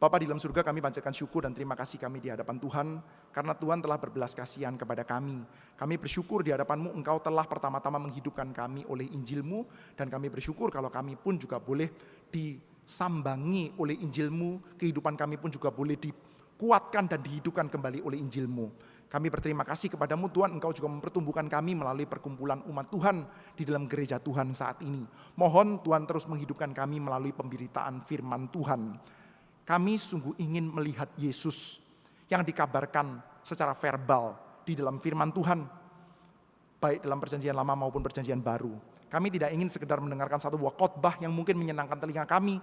Bapa di dalam surga, kami panjatkan syukur dan terima kasih kami di hadapan Tuhan, karena Tuhan telah berbelas kasihan kepada kami. Kami bersyukur di hadapan-Mu, Engkau telah pertama-tama menghidupkan kami oleh Injil-Mu, dan kami bersyukur kalau kami pun juga boleh disambangi oleh Injil-Mu, kehidupan kami pun juga boleh dikuatkan dan dihidupkan kembali oleh Injil-Mu. Kami berterima kasih kepadamu Tuhan, Engkau juga mempertumbuhkan kami melalui perkumpulan umat Tuhan di dalam gereja Tuhan saat ini. Mohon Tuhan terus menghidupkan kami melalui pemberitaan firman Tuhan. Kami sungguh ingin melihat Yesus yang dikabarkan secara verbal di dalam firman Tuhan, baik dalam perjanjian lama maupun perjanjian baru. Kami tidak ingin sekedar mendengarkan satu buah khotbah yang mungkin menyenangkan telinga kami,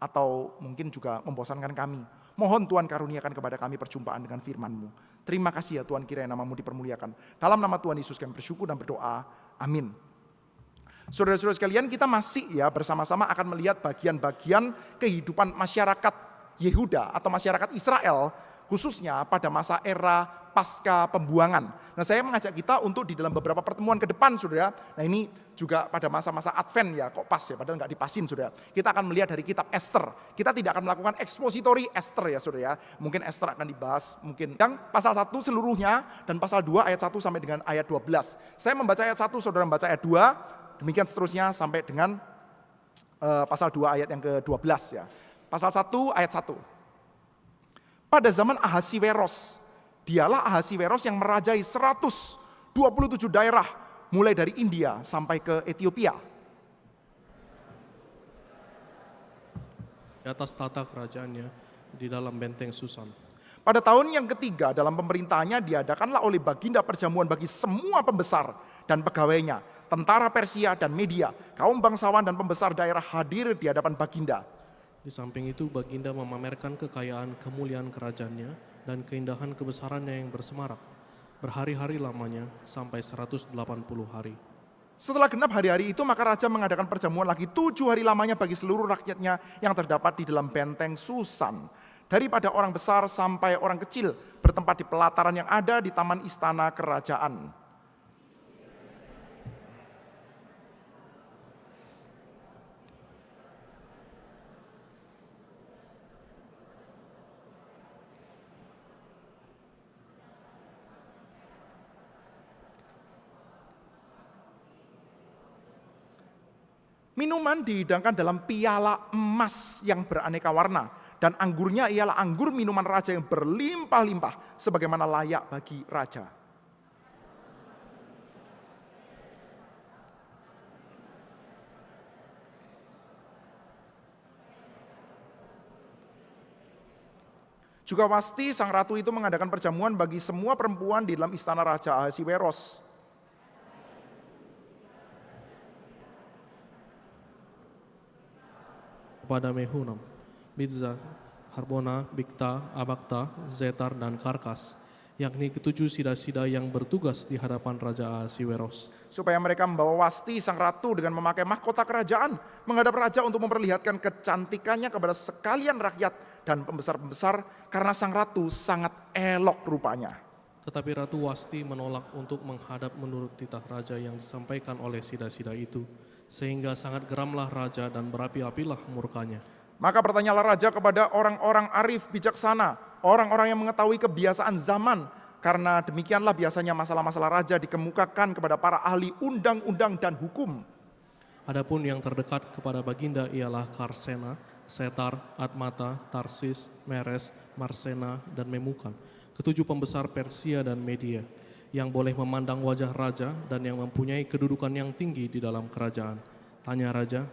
atau mungkin juga membosankan kami. Mohon Tuhan karuniakan kepada kami perjumpaan dengan firman-Mu. Terima kasih ya Tuhan, kiranya nama-Mu dipermuliakan. Dalam nama Tuhan Yesus kami bersyukur dan berdoa. Amin. Saudara-saudara sekalian, kita masih bersama-sama akan melihat bagian-bagian kehidupan masyarakat Yehuda atau masyarakat Israel, khususnya pada masa era pasca pembuangan. Nah, saya mengajak kita untuk di dalam beberapa pertemuan ke depan, saudara. Nah, ini juga pada masa-masa Advent kok pas padahal nggak dipasin, saudara. Kita akan melihat dari kitab Esther. Kita tidak akan melakukan ekspositori Esther saudara. Mungkin Esther akan dibahas, mungkin yang pasal 1 seluruhnya dan pasal 2 ayat 1 sampai dengan ayat 12. Saya membaca ayat 1, saudara membaca ayat 2. Demikian seterusnya sampai dengan pasal 2 ayat yang ke-12 ya. Pasal 1 ayat 1. Pada zaman Ahasiweros, dialah Ahasiweros yang merajai 127 daerah mulai dari India sampai ke Ethiopia. Di atas tata kerajaannya di dalam benteng Susan. Pada tahun yang ketiga dalam pemerintahannya diadakanlah oleh Baginda perjamuan bagi semua pembesar dan pegawainya, tentara Persia dan Media, kaum bangsawan dan pembesar daerah hadir di hadapan Baginda. Di samping itu Baginda memamerkan kekayaan kemuliaan kerajaannya dan keindahan kebesarannya yang bersemarak, berhari-hari lamanya sampai 180 hari. Setelah genap hari-hari itu maka raja mengadakan perjamuan lagi 7 hari lamanya bagi seluruh rakyatnya yang terdapat di dalam benteng Susan. Daripada orang besar sampai orang kecil bertempat di pelataran yang ada di taman istana kerajaan. Minuman dihidangkan dalam piala emas yang beraneka warna, dan anggurnya ialah anggur minuman raja yang berlimpah-limpah, sebagaimana layak bagi raja. Juga Wasti sang ratu itu mengadakan perjamuan bagi semua perempuan di dalam istana Raja Ahasiweros. Kepada Mehunam, Bizza, Harbona, Bigta, Abagta, Zetar, dan Karkas, yakni ketujuh sida-sida yang bertugas di hadapan Raja Ahasiweros. Supaya mereka membawa Wasti sang ratu dengan memakai mahkota kerajaan menghadap raja untuk memperlihatkan kecantikannya kepada sekalian rakyat dan pembesar-pembesar, karena sang ratu sangat elok rupanya. Tetapi Ratu Wasti menolak untuk menghadap menurut titah raja yang disampaikan oleh sida-sida itu, sehingga sangat geramlah raja dan berapi-apilah murkanya. Maka bertanyalah raja kepada orang-orang arif bijaksana, orang-orang yang mengetahui kebiasaan zaman, karena demikianlah biasanya masalah-masalah raja dikemukakan kepada para ahli undang-undang dan hukum. Adapun yang terdekat kepada Baginda ialah Karsena, Setar, Admata, Tarsis, Meres, Marsena, dan Memukan, ketujuh pembesar Persia dan Media, yang boleh memandang wajah raja dan yang mempunyai kedudukan yang tinggi di dalam kerajaan. Tanya raja,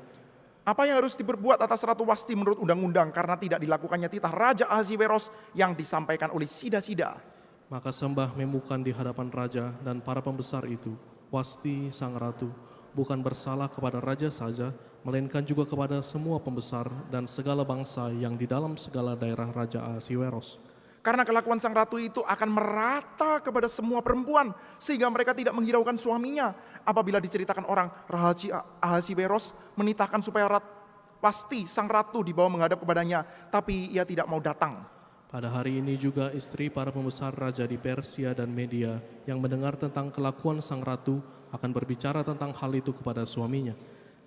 apa yang harus diperbuat atas Ratu Wasti menurut undang-undang, karena tidak dilakukannya titah Raja Ahasiweros yang disampaikan oleh sida-sida? Maka sembah Memukan di hadapan raja dan para pembesar itu, Wasti sang ratu bukan bersalah kepada raja saja, melainkan juga kepada semua pembesar dan segala bangsa yang di dalam segala daerah Raja Ahasiweros. Karena kelakuan sang ratu itu akan merata kepada semua perempuan, sehingga mereka tidak menghiraukan suaminya. Apabila diceritakan orang, Raja Ahasiweros menitahkan supaya Wasti sang ratu dibawa menghadap kepadanya, tapi ia tidak mau datang. Pada hari ini juga istri para pembesar raja di Persia dan Media yang mendengar tentang kelakuan sang ratu akan berbicara tentang hal itu kepada suaminya,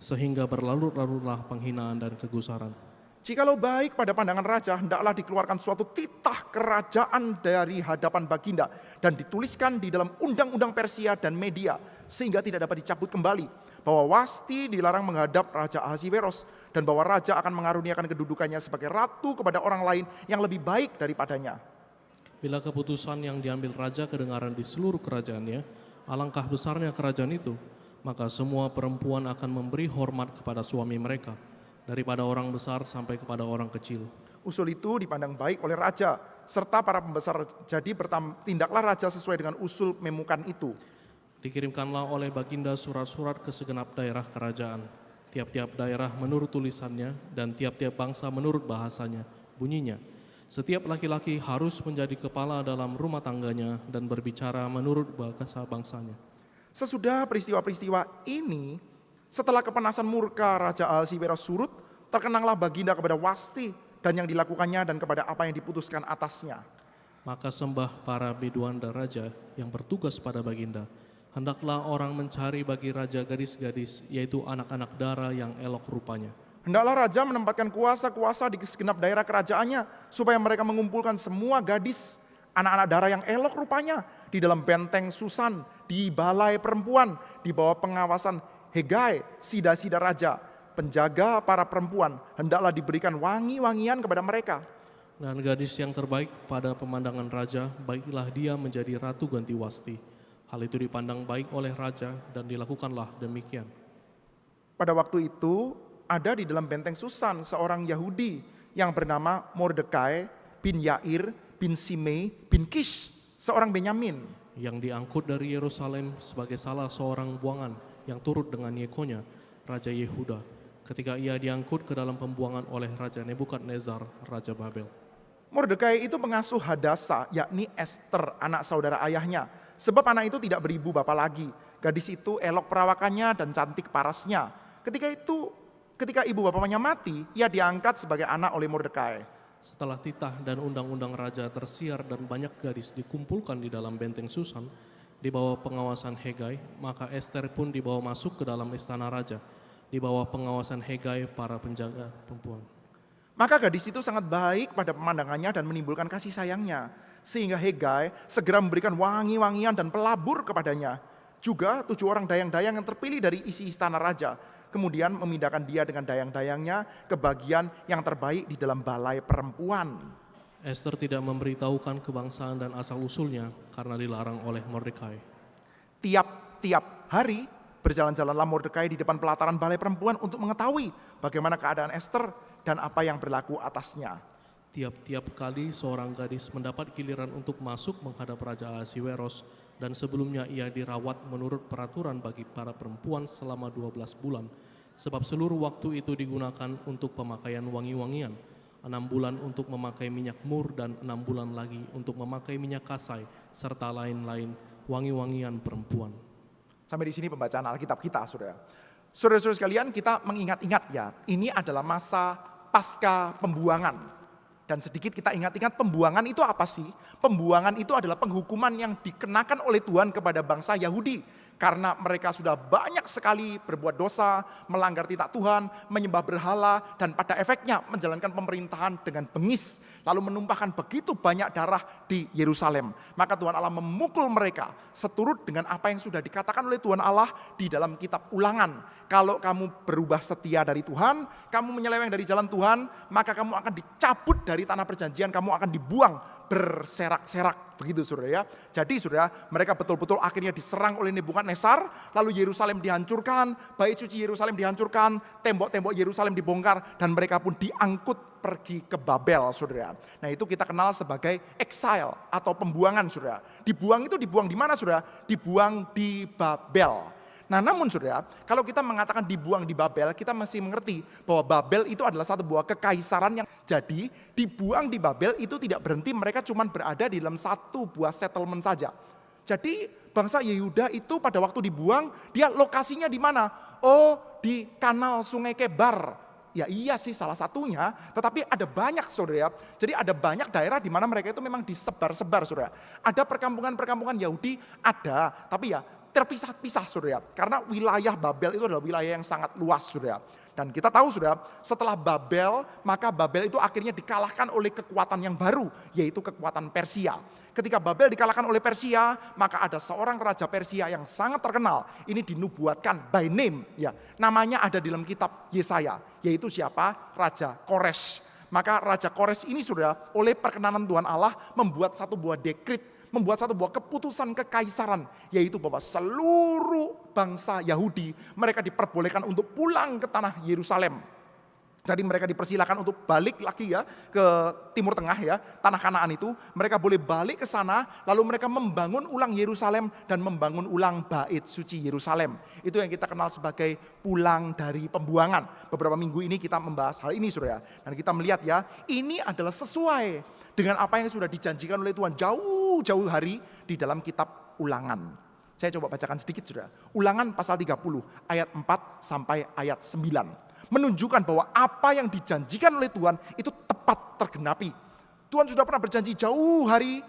sehingga berlarut-larutlah penghinaan dan kegusaran. Jikalau baik pada pandangan raja, hendaklah dikeluarkan suatu titah kerajaan dari hadapan Baginda dan dituliskan di dalam undang-undang Persia dan Media sehingga tidak dapat dicabut kembali, bahwa Wasti dilarang menghadap Raja Ahasiweros dan bahwa raja akan mengaruniakan kedudukannya sebagai ratu kepada orang lain yang lebih baik daripadanya. Bila keputusan yang diambil raja kedengaran di seluruh kerajaannya, alangkah besarnya kerajaan itu, maka semua perempuan akan memberi hormat kepada suami mereka, daripada orang besar sampai kepada orang kecil. Usul itu dipandang baik oleh raja, serta para pembesar. Jadi tindaklah raja sesuai dengan usul Memukan itu. Dikirimkanlah oleh Baginda surat-surat ke segenap daerah kerajaan. Tiap-tiap daerah menurut tulisannya dan tiap-tiap bangsa menurut bahasanya. Bunyinya, setiap laki-laki harus menjadi kepala dalam rumah tangganya dan berbicara menurut bahasa bangsanya. Sesudah peristiwa-peristiwa ini, setelah kepanasan murka Raja Ahasiweros surut, terkenanglah Baginda kepada Wasti dan yang dilakukannya dan kepada apa yang diputuskan atasnya. Maka sembah para biduan dan raja yang bertugas pada Baginda. Hendaklah orang mencari bagi raja gadis-gadis, yaitu anak-anak dara yang elok rupanya. Hendaklah raja menempatkan kuasa-kuasa di segenap daerah kerajaannya, supaya mereka mengumpulkan semua gadis, anak-anak dara yang elok rupanya, di dalam benteng Susan, di balai perempuan, di bawah pengawasan Hegai, sida-sida raja, penjaga para perempuan, hendaklah diberikan wangi-wangian kepada mereka. Dan gadis yang terbaik pada pemandangan raja, baiklah dia menjadi ratu ganti Wasti. Hal itu dipandang baik oleh raja dan dilakukanlah demikian. Pada waktu itu, ada di dalam benteng Susan seorang Yahudi yang bernama Mordekai bin Yair bin Simei bin Kish, seorang Benyamin. Yang diangkut dari Yerusalem sebagai salah seorang buangan yang turut dengan Yekonya, Raja Yehuda, ketika ia diangkut ke dalam pembuangan oleh Raja Nebukadnezar, Raja Babel. Mordekai itu pengasuh Hadasa, yakni Ester, anak saudara ayahnya. Sebab anak itu tidak beribu bapa lagi. Gadis itu elok perawakannya dan cantik parasnya. Ketika ibu bapaknya mati, ia diangkat sebagai anak oleh Mordekai. Setelah titah dan undang-undang raja tersiar dan banyak gadis dikumpulkan di dalam benteng Susan, di bawah pengawasan Hegai, maka Ester pun dibawa masuk ke dalam istana raja, di bawah pengawasan Hegai para penjaga perempuan. Maka gadis itu sangat baik pada pemandangannya dan menimbulkan kasih sayangnya. Sehingga Hegai segera memberikan wangi-wangian dan pelabur kepadanya. Juga 7 orang dayang-dayang yang terpilih dari isi istana raja. Kemudian memindahkan dia dengan dayang-dayangnya ke bagian yang terbaik di dalam balai perempuan. Ester tidak memberitahukan kebangsaan dan asal-usulnya karena dilarang oleh Mordekai. Tiap-tiap hari berjalan-jalanlah Mordekai di depan pelataran balai perempuan untuk mengetahui bagaimana keadaan Ester dan apa yang berlaku atasnya. Tiap-tiap kali seorang gadis mendapat giliran untuk masuk menghadap Raja Ahasiweros dan sebelumnya ia dirawat menurut peraturan bagi para perempuan selama 12 bulan. Sebab seluruh waktu itu digunakan untuk pemakaian wangi-wangian, 6 bulan untuk memakai minyak mur dan 6 bulan lagi untuk memakai minyak kasai serta lain-lain wangi-wangian perempuan. Sampai di sini pembacaan Alkitab kita, saudara. Saudara-saudara sekalian, kita mengingat-ingat ya, ini adalah masa pasca pembuangan. Dan sedikit kita ingat-ingat pembuangan itu apa sih? Pembuangan itu adalah penghukuman yang dikenakan oleh Tuhan kepada bangsa Yahudi. Karena mereka sudah banyak sekali berbuat dosa, melanggar titah Tuhan, menyembah berhala, dan pada efeknya menjalankan pemerintahan dengan bengis. Lalu menumpahkan begitu banyak darah di Yerusalem. Maka Tuhan Allah memukul mereka seturut dengan apa yang sudah dikatakan oleh Tuhan Allah di dalam kitab Ulangan. Kalau kamu berubah setia dari Tuhan, kamu menyeleweng dari jalan Tuhan, maka kamu akan dicabut dari tanah perjanjian, kamu akan dibuang berserak-serak. Begitu saudara ya. Jadi saudara, mereka betul-betul akhirnya diserang oleh Nebukadnezar, lalu Yerusalem dihancurkan, bait suci Yerusalem dihancurkan, tembok-tembok Yerusalem dibongkar, dan mereka pun diangkut pergi ke Babel, saudara. Nah itu kita kenal sebagai exile atau pembuangan, saudara. Dibuang itu dibuang di mana, saudara? Dibuang di Babel. Nah namun saudara, kalau kita mengatakan dibuang di Babel, kita masih mengerti bahwa Babel itu adalah satu buah kekaisaran yang jadi dibuang di Babel itu tidak berhenti, mereka cuma berada di dalam satu buah settlement saja. Jadi bangsa Yehuda itu pada waktu dibuang, dia lokasinya di mana? Oh, di kanal Sungai Kebar. Ya iya sih salah satunya, tetapi ada banyak saudara. Jadi ada banyak daerah di mana mereka itu memang disebar-sebar saudara. Ada perkampungan-perkampungan Yahudi, ada, tapi ya terpisah-pisah saudara. Karena wilayah Babel itu adalah wilayah yang sangat luas saudara. Dan kita tahu sudah, setelah Babel, maka Babel itu akhirnya dikalahkan oleh kekuatan yang baru, yaitu kekuatan Persia. Ketika Babel dikalahkan oleh Persia, maka ada seorang raja Persia yang sangat terkenal. Ini dinubuatkan by name, ya. Namanya ada di dalam kitab Yesaya, yaitu siapa? Raja Kores. Maka Raja Kores ini sudah oleh perkenanan Tuhan Allah membuat satu buah dekret, membuat satu buah keputusan kekaisaran, yaitu bahwa seluruh bangsa Yahudi mereka diperbolehkan untuk pulang ke tanah Yerusalem. Jadi mereka dipersilakan untuk balik lagi ya ke Timur Tengah ya, tanah Kanaan itu. Mereka boleh balik ke sana, lalu mereka membangun ulang Yerusalem dan membangun ulang bait suci Yerusalem. Itu yang kita kenal sebagai pulang dari pembuangan. Beberapa minggu ini kita membahas hal ini Saudara. Dan kita melihat ya, ini adalah sesuai dengan apa yang sudah dijanjikan oleh Tuhan jauh-jauh hari di dalam kitab Ulangan. Saya coba bacakan sedikit Saudara. Ulangan pasal 30 ayat 4 sampai ayat 9. Menunjukkan bahwa apa yang dijanjikan oleh Tuhan itu tepat tergenapi. Tuhan sudah pernah berjanji jauh hari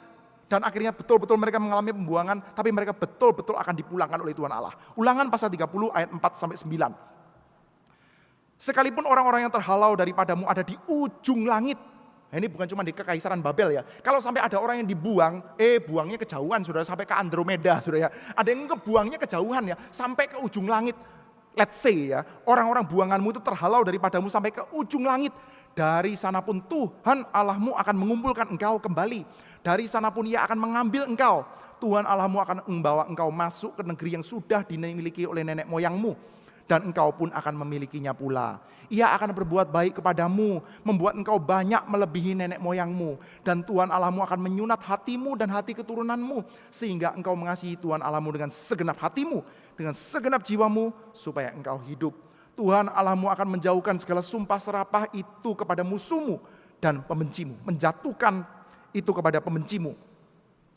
dan akhirnya betul-betul mereka mengalami pembuangan, tapi mereka betul-betul akan dipulangkan oleh Tuhan Allah. Ulangan pasal 30 ayat 4 sampai 9. Sekalipun orang-orang yang terhalau daripadamu ada di ujung langit. Nah, ini bukan cuma di kekaisaran Babel ya. Kalau sampai ada orang yang dibuang, buangnya kejauhan sudah sampai ke Andromeda sudah ya. Ada yang kebuangnya kejauhan ya, sampai ke ujung langit. Let's say ya, orang-orang buanganmu itu terhalau daripadamu sampai ke ujung langit. Dari sana pun Tuhan Allahmu akan mengumpulkan engkau kembali. Dari sana pun Ia akan mengambil engkau. Tuhan Allahmu akan membawa engkau masuk ke negeri yang sudah dimiliki oleh nenek moyangmu. Dan engkau pun akan memilikinya pula. Ia akan berbuat baik kepadamu, membuat engkau banyak melebihi nenek moyangmu. Dan Tuhan Allahmu akan menyunat hatimu dan hati keturunanmu, sehingga engkau mengasihi Tuhan Allahmu dengan segenap hatimu, dengan segenap jiwamu, supaya engkau hidup. Tuhan Allahmu akan menjauhkan segala sumpah serapah itu kepada musuhmu dan pembencimu, menjatuhkan itu kepada pembencimu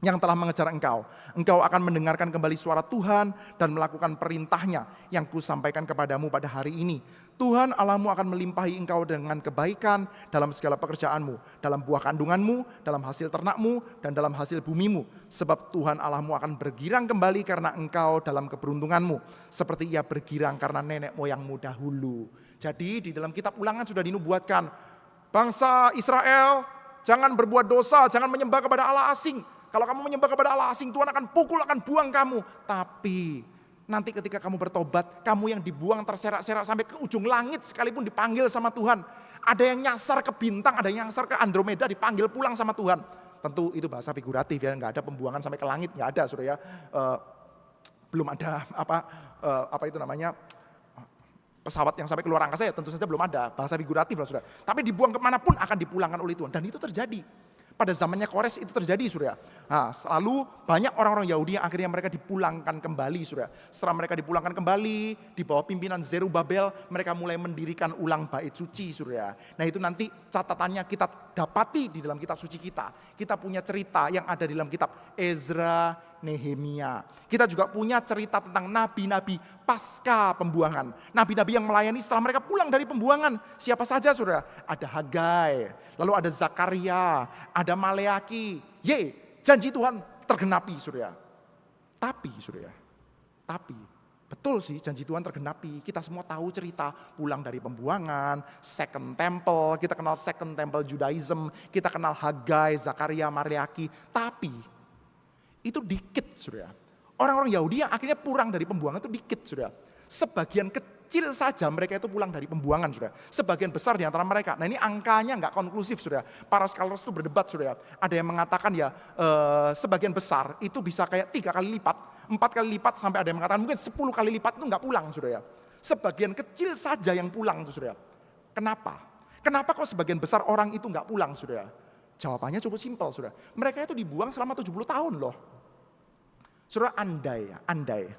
yang telah mengejar engkau. Engkau akan mendengarkan kembali suara Tuhan dan melakukan perintahnya yang kusampaikan kepadamu pada hari ini. Tuhan Allahmu akan melimpahi engkau dengan kebaikan dalam segala pekerjaanmu, dalam buah kandunganmu, dalam hasil ternakmu, dan dalam hasil bumimu. Sebab Tuhan Allahmu akan bergirang kembali karena engkau dalam keberuntunganmu, seperti Ia bergirang karena nenek moyangmu dahulu. Jadi di dalam kitab Ulangan sudah dinubuatkan, bangsa Israel jangan berbuat dosa, jangan menyembah kepada Allah asing. Kalau kamu menyembah kepada Allah asing, Tuhan akan pukul, akan buang kamu. Tapi nanti ketika kamu bertobat, kamu yang dibuang terserak-serak sampai ke ujung langit sekalipun dipanggil sama Tuhan. Ada yang nyasar ke bintang, ada yang nyasar ke Andromeda, dipanggil pulang sama Tuhan. Tentu itu bahasa figuratif ya, nggak ada pembuangan sampai ke langit, nggak ada Saudara ya. Belum ada apa itu namanya, pesawat yang sampai keluar angkasa ya tentu saja belum ada, bahasa figuratif lah Saudara. Tapi dibuang kemanapun akan dipulangkan oleh Tuhan, dan itu terjadi. Pada zamannya Kores itu terjadi Saudara. Nah, selalu banyak orang-orang Yahudi yang akhirnya mereka dipulangkan kembali Saudara. Setelah mereka dipulangkan kembali di bawah pimpinan Zerubabel, mereka mulai mendirikan ulang bait suci Saudara. Nah, itu nanti catatannya kita dapati di dalam kitab suci kita. Kita punya cerita yang ada di dalam kitab Ezra, Nehemia. Kita juga punya cerita tentang nabi-nabi pasca pembuangan. Nabi-nabi yang melayani setelah mereka pulang dari pembuangan. Siapa saja Saudara? Ada Hagai, lalu ada Zakaria, ada Maleaki. Janji Tuhan tergenapi Saudara. Tapi betul sih janji Tuhan tergenapi. Kita semua tahu cerita pulang dari pembuangan, Second Temple, kita kenal Second Temple Judaism, kita kenal Hagai, Zakaria, Maleaki. Tapi itu dikit Saudara. Orang-orang Yahudi yang akhirnya pulang dari pembuangan itu dikit Saudara. Sebagian kecil saja mereka itu pulang dari pembuangan Saudara. Sebagian besar di antara mereka. Nah ini angkanya nggak konklusif Saudara. Para scholars itu berdebat Saudara. Ada yang mengatakan ya sebagian besar itu bisa kayak 3 kali lipat, 4 kali lipat, sampai ada yang mengatakan mungkin 10 kali lipat itu nggak pulang Saudara. Sebagian kecil saja yang pulang tuh Saudara. Kenapa? Kenapa kok sebagian besar orang itu nggak pulang Saudara? Jawabannya cukup simpel Saudara. Mereka itu dibuang selama 70 tahun loh. Saudara, andai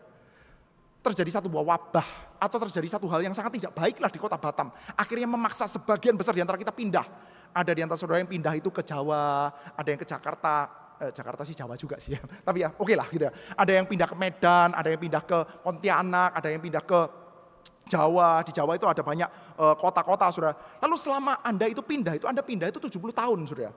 terjadi satu buah wabah atau terjadi satu hal yang sangat tidak baiklah di kota Batam, akhirnya memaksa sebagian besar di antara kita pindah. Ada di antara saudara yang pindah itu ke Jawa, ada yang ke Jakarta. Jakarta sih Jawa juga sih ya. Tapi ya oke lah gitu ya. Ada yang pindah ke Medan, ada yang pindah ke Pontianak, ada yang pindah ke Jawa. Di Jawa itu ada banyak kota-kota Saudara. Lalu selama Anda itu pindah itu 70 tahun Saudara.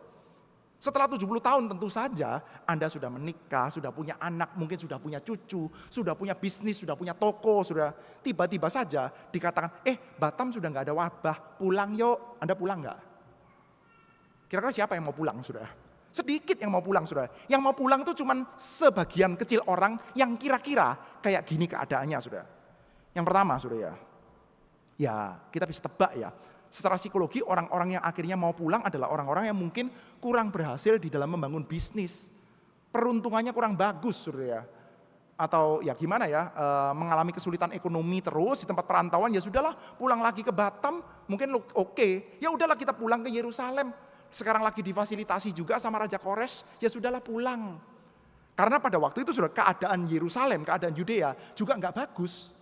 Setelah 70 tahun tentu saja Anda sudah menikah, sudah punya anak, mungkin sudah punya cucu, sudah punya bisnis, sudah punya toko, sudah tiba-tiba saja dikatakan, Batam sudah nggak ada wabah, pulang yuk. Anda pulang nggak? Kira-kira siapa yang mau pulang, saudara? Sedikit yang mau pulang, saudara. Yang mau pulang itu cuma sebagian kecil orang yang kira-kira kayak gini keadaannya, saudara. Yang pertama, saudara, ya kita bisa tebak ya. Secara psikologi orang-orang yang akhirnya mau pulang adalah orang-orang yang mungkin kurang berhasil di dalam membangun bisnis. Peruntungannya kurang bagus, saudara. Atau ya gimana ya, mengalami kesulitan ekonomi terus di tempat perantauan, ya sudahlah pulang lagi ke Batam, mungkin oke. Ya udahlah kita pulang ke Yerusalem. Sekarang lagi difasilitasi juga sama Raja Kores, ya sudahlah pulang. Karena pada waktu itu sudah keadaan Yerusalem, keadaan Yudea juga nggak bagus.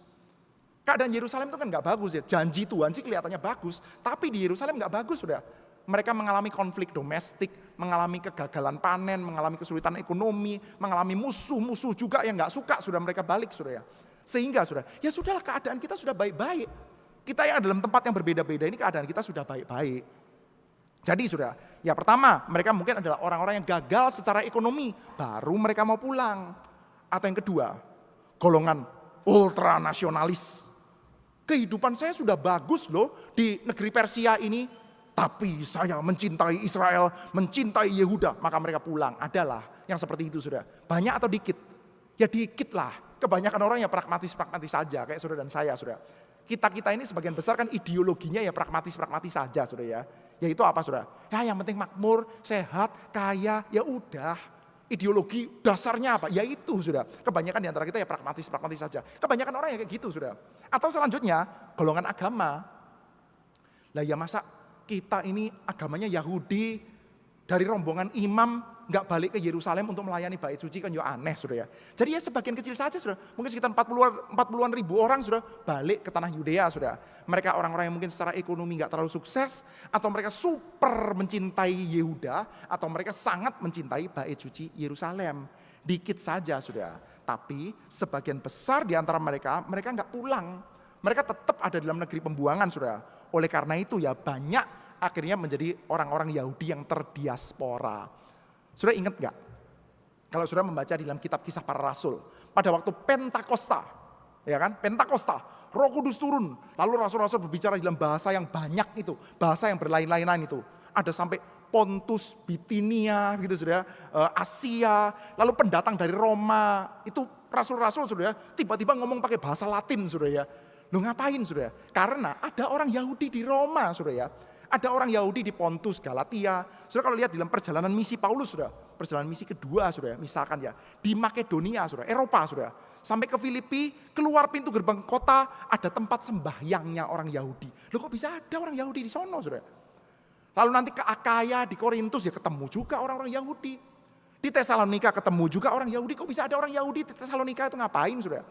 Keadaan Yerusalem itu kan nggak bagus ya, janji Tuhan sih kelihatannya bagus, tapi di Yerusalem nggak bagus sudah. Mereka mengalami konflik domestik, mengalami kegagalan panen, mengalami kesulitan ekonomi, mengalami musuh-musuh juga yang nggak suka sudah mereka balik sudah ya. Sehingga sudah, ya sudahlah keadaan kita sudah baik-baik. Kita yang dalam tempat yang berbeda-beda ini keadaan kita sudah baik-baik. Jadi sudah, ya pertama mereka mungkin adalah orang-orang yang gagal secara ekonomi, baru mereka mau pulang. Atau yang kedua, golongan ultranasionalis. Kehidupan saya sudah bagus loh di negeri Persia ini, tapi saya mencintai Israel, mencintai Yehuda, maka mereka pulang. Adalah yang seperti itu sudah. Banyak atau dikit? Ya dikit lah. Kebanyakan orang ya pragmatis-pragmatis saja, kayak saudara dan saya sudah. Kita ini sebagian besar kan ideologinya ya pragmatis-pragmatis saja sudah ya. Yaitu apa sudah? Ya yang penting makmur, sehat, kaya, ya udah. Ideologi dasarnya apa? Ya itu sudah. Kebanyakan di antara kita ya pragmatis-pragmatis saja. Kebanyakan orang ya kayak gitu sudah. Atau selanjutnya golongan agama. Lah ya masa kita ini agamanya Yahudi, dari rombongan imam nggak balik ke Yerusalem untuk melayani bait suci, kan ya aneh sudah ya. Jadi ya sebagian kecil saja sudah. Mungkin sekitar 40-an ribu orang sudah balik ke tanah Yudea sudah. Mereka orang-orang yang mungkin secara ekonomi nggak terlalu sukses, atau mereka super mencintai Yehuda, atau mereka sangat mencintai bait suci Yerusalem. Dikit saja sudah. Tapi sebagian besar di antara mereka nggak pulang. Mereka tetap ada dalam negeri pembuangan sudah. Oleh karena itu ya banyak akhirnya menjadi orang-orang Yahudi yang terdiaspora. Saudara ingat gak? Kalau saudara membaca di dalam kitab Kisah Para Rasul, pada waktu Pentakosta, ya kan? Pentakosta, Roh Kudus turun, lalu rasul-rasul berbicara di dalam bahasa yang banyak itu, bahasa yang berlain-lainan itu. Ada sampai Pontus, Bitinia, gitu saudara, Asia, lalu pendatang dari Roma, itu rasul-rasul saudara, tiba-tiba ngomong pakai bahasa Latin saudara ya. Loh ngapain saudara? Karena ada orang Yahudi di Roma saudara ya. Ada orang Yahudi di Pontus, Galatia. Saudara kalau lihat di dalam perjalanan misi Paulus saudara, perjalanan misi kedua saudara, misalkan ya, di Makedonia saudara, Eropa saudara, sampai ke Filipi, keluar pintu gerbang kota, ada tempat sembahyangnya orang Yahudi. Loh kok bisa ada orang Yahudi di sono saudara? Lalu nanti ke Akaya, di Korintus ya ketemu juga orang-orang Yahudi. Di Tesalonika ketemu juga orang Yahudi. Kok bisa ada orang Yahudi di Tesalonika itu ngapain saudara?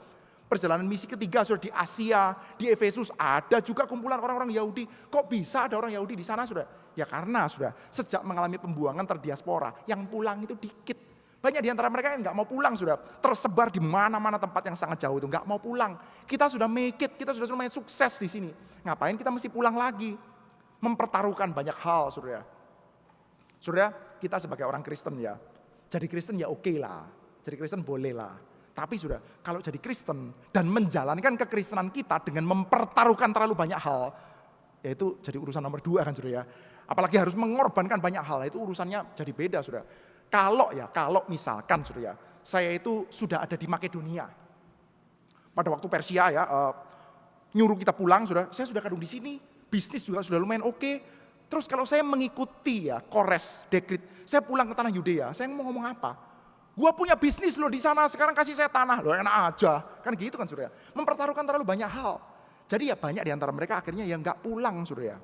Perjalanan misi ketiga sudah di Asia, di Efesus ada juga kumpulan orang-orang Yahudi. Kok bisa ada orang Yahudi di sana sudah? Ya karena sudah sejak mengalami pembuangan terdiaspora, yang pulang itu dikit. Banyak di antara mereka yang nggak mau pulang sudah, tersebar di mana-mana tempat yang sangat jauh itu, nggak mau pulang. Kita sudah make it, kita sudah lumayan sukses di sini. Ngapain kita mesti pulang lagi? Mempertaruhkan banyak hal, saudara. Saudara, kita sebagai orang Kristen ya, jadi Kristen ya oke lah, jadi Kristen boleh lah. Tapi sudah, kalau jadi Kristen dan menjalankan kekristenan kita dengan mempertaruhkan terlalu banyak hal, ya itu jadi urusan nomor 2 kan saudara ya. Apalagi harus mengorbankan banyak hal, itu urusannya jadi beda saudara. Kalau misalkan saudara ya, saya itu sudah ada di Makedonia. Pada waktu Persia ya, nyuruh kita pulang saudara, saya sudah kadung di sini, bisnis juga sudah lumayan oke. Terus kalau saya mengikuti ya Kores, dekrit, saya pulang ke tanah Yudea, saya mau ngomong apa? Gua punya bisnis loh di sana, sekarang kasih saya tanah loh, enak aja. Kan gitu kan saudara. Mempertaruhkan terlalu banyak hal. Jadi ya banyak di antara mereka akhirnya yang gak pulang saudara.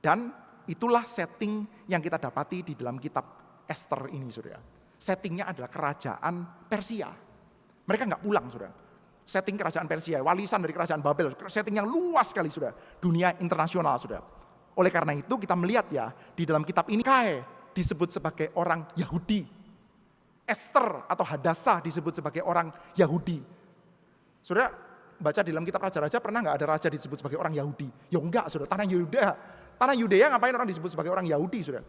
Dan itulah setting yang kita dapati di dalam kitab Esther ini saudara. Settingnya adalah kerajaan Persia. Mereka gak pulang saudara. Setting kerajaan Persia, warisan dari kerajaan Babel. Setting yang luas sekali saudara. Dunia internasional saudara. Oleh karena itu kita melihat ya, di dalam kitab ini Kae disebut sebagai orang Yahudi. Esther atau Hadasa disebut sebagai orang Yahudi. Saudara baca di dalam kitab Raja-Raja, pernah nggak ada raja disebut sebagai orang Yahudi? Ya enggak saudara, tanah Yudea ngapain orang disebut sebagai orang Yahudi saudara?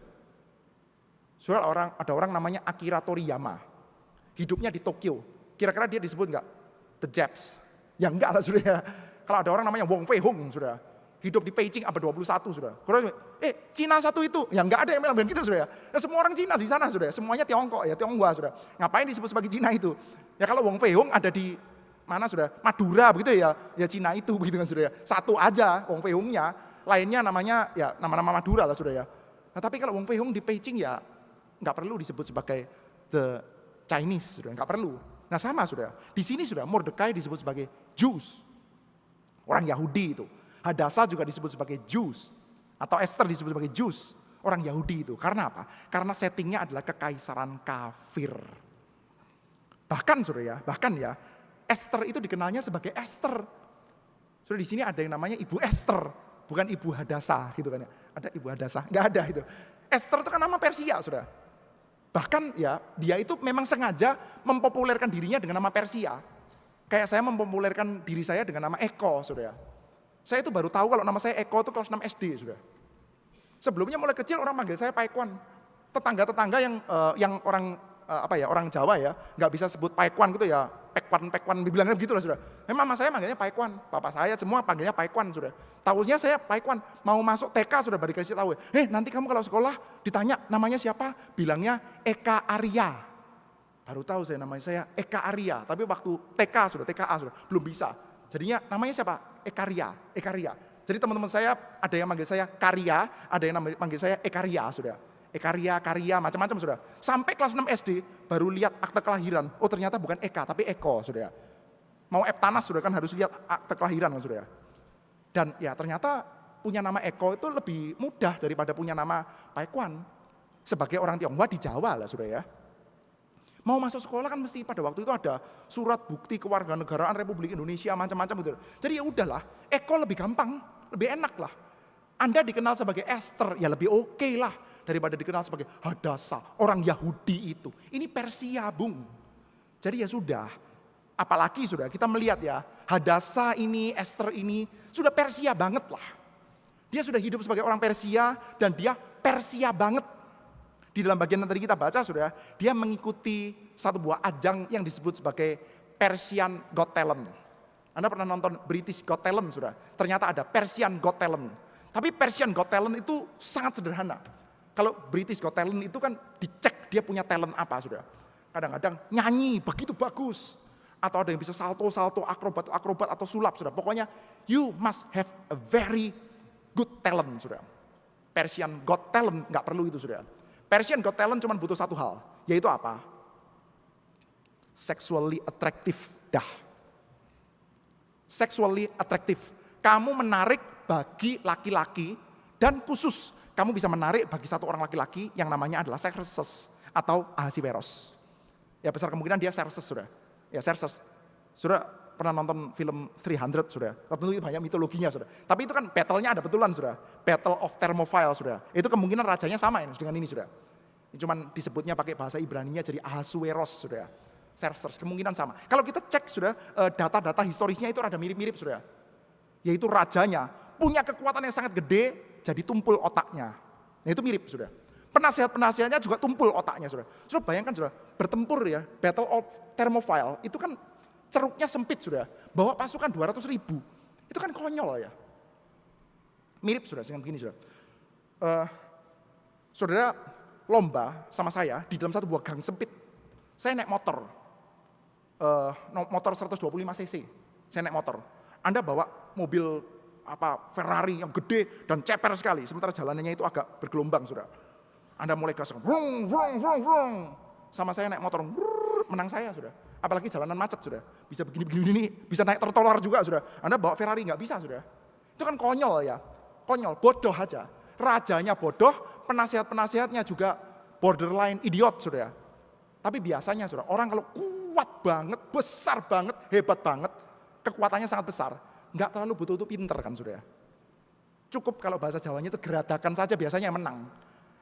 Saudara, ada orang namanya Akira Toriyama. Hidupnya di Tokyo. Kira-kira dia disebut enggak the Japs? Ya enggak lah saudara. Kalau ada orang namanya Wong Fei Hung, saudara. Hidup di Beijing abad 21, saudara. Cina satu itu. Ya enggak ada yang bilang gitu, saudara. Ya, semua orang Cina di sana, saudara. Semuanya Tiongkok, ya Tionghoa, saudara. Ngapain disebut sebagai Cina itu? Ya kalau Wong Fei Hung ada di mana, saudara? Madura, begitu ya. Ya Cina itu, begitu kan, saudara. Satu aja Wong Fei Hungnya. Lainnya namanya ya nama-nama Madura lah, saudara ya. Nah, tapi kalau Wong Fei Hung di Beijing ya nggak perlu disebut sebagai the Chinese, sudah nggak perlu. Nah sama sudah, di sini sudah Mordekai disebut sebagai Jews, orang Yahudi itu. Hadasa juga disebut sebagai Jews, atau Esther disebut sebagai Jews, orang Yahudi itu. Karena apa? Karena settingnya adalah kekaisaran kafir. Bahkan ya, Esther itu dikenalnya sebagai Esther. Sudah di sini ada yang namanya Ibu Esther, bukan Ibu Hadasa gitu kan ya. Ada Ibu Hadasa, nggak ada itu. Esther itu kan nama Persia, sudah. Bahkan ya, dia itu memang sengaja mempopulerkan dirinya dengan nama Persia. Kayak saya mempopulerkan diri saya dengan nama Eko, saudara. Saya itu baru tahu kalau nama saya Eko itu kelas 6 SD, saudara. Sebelumnya mulai kecil orang manggil saya Paekwan. Tetangga-tetangga yang orang Jawa ya, nggak bisa sebut Paekwan gitu ya. Pekwan, dibilangnya begitu lah, saudara. Mama saya manggilnya Paekwan, papa saya semua panggilnya Paekwan, saudara. Tahunya saya Paekwan, mau masuk TK sudah baru dikasih tahu. Nanti kamu kalau sekolah ditanya namanya siapa? Bilangnya Eka Arya. Baru tahu saya namanya saya Eka Arya, tapi waktu TKA sudah belum bisa. Jadinya namanya siapa? Ekaria. Jadi teman-teman saya ada yang manggil saya Karya, ada yang manggil saya Ekaria, sudah. Ekaria, Karya, macam-macam sudah. Sampai kelas 6 SD baru lihat akte kelahiran. Oh ternyata bukan Eka tapi Eko, sudah. Mau Eptanas sudah kan harus lihat akte kelahiran kan, sudah. Dan ya ternyata punya nama Eko itu lebih mudah daripada punya nama Paekwan. Sebagai orang Tionghoa di Jawa lah, sudah ya. Mau masuk sekolah kan mesti pada waktu itu ada surat bukti kewarganegaraan Republik Indonesia macam-macam gitu. Jadi ya udahlah, Eko lebih gampang, lebih enak lah. Anda dikenal sebagai Esther ya lebih oke lah daripada dikenal sebagai Hadasa, orang Yahudi itu. Ini Persia, Bung. Jadi ya sudah, apalagi sudah kita melihat ya, Hadasa ini, Esther ini sudah Persia banget lah. Dia sudah hidup sebagai orang Persia dan dia Persia banget. Di dalam bagian yang tadi kita baca sudah, dia mengikuti satu buah ajang yang disebut sebagai Persian Got Talent. Anda pernah nonton British Got Talent sudah? Ternyata ada Persian Got Talent. Tapi Persian Got Talent itu sangat sederhana. Kalau British Got Talent itu kan dicek dia punya talent apa sudah. Kadang-kadang nyanyi begitu bagus. Atau ada yang bisa salto-salto, akrobat atau sulap sudah. Pokoknya you must have a very good talent sudah. Persian Got Talent nggak perlu itu sudah. Persian Got Talent cuma butuh satu hal, yaitu apa? Sexually attractive, dah. Sexually attractive. Kamu menarik bagi laki-laki dan khusus kamu bisa menarik bagi satu orang laki-laki yang namanya adalah Xerxes atau Ahasiweros. Ya besar kemungkinan dia Xerxes sudah. Ya Xerxes. Sudah pernah nonton film 300 sudah. Tentu banyak mitologinya sudah. Tapi itu kan battle-nya ada betulan sudah. Battle of Thermopylae sudah. Itu kemungkinan rajanya sama ini dengan ini sudah. Ini cuman disebutnya pakai bahasa Ibraninya jadi Ahasuerus sudah. Xerxes kemungkinan sama. Kalau kita cek sudah data-data historisnya itu ada mirip-mirip sudah. Yaitu rajanya punya kekuatan yang sangat gede jadi tumpul otaknya. Nah itu mirip sudah. Penasihat-penasihatnya juga tumpul otaknya sudah. Sudah bayangkan sudah bertempur ya Battle of Thermopylae itu kan ceruknya sempit sudah, bawa pasukan 200.000, itu kan konyol ya. Mirip sudah dengan begini sudah. Saudara lomba sama saya di dalam satu buah gang sempit. Saya naik motor, motor 125 cc, saya naik motor. Anda bawa mobil Ferrari yang gede dan ceper sekali, sementara jalanannya itu agak bergelombang sudah. Anda mulai gas, wrong. Sama saya naik motor, menang saya sudah. Apalagi jalanan macet sudah, bisa begini, bisa naik trotoar juga sudah. Anda bawa Ferrari nggak bisa sudah. Itu kan konyol ya, konyol, bodoh aja. Rajanya bodoh, penasihat-penasihatnya juga borderline idiot sudah. Tapi biasanya sudah, orang kalau kuat banget, besar banget, hebat banget, kekuatannya sangat besar, nggak terlalu butuh pinter kan sudah. Cukup kalau bahasa Jawanya itu geradakan saja biasanya yang menang.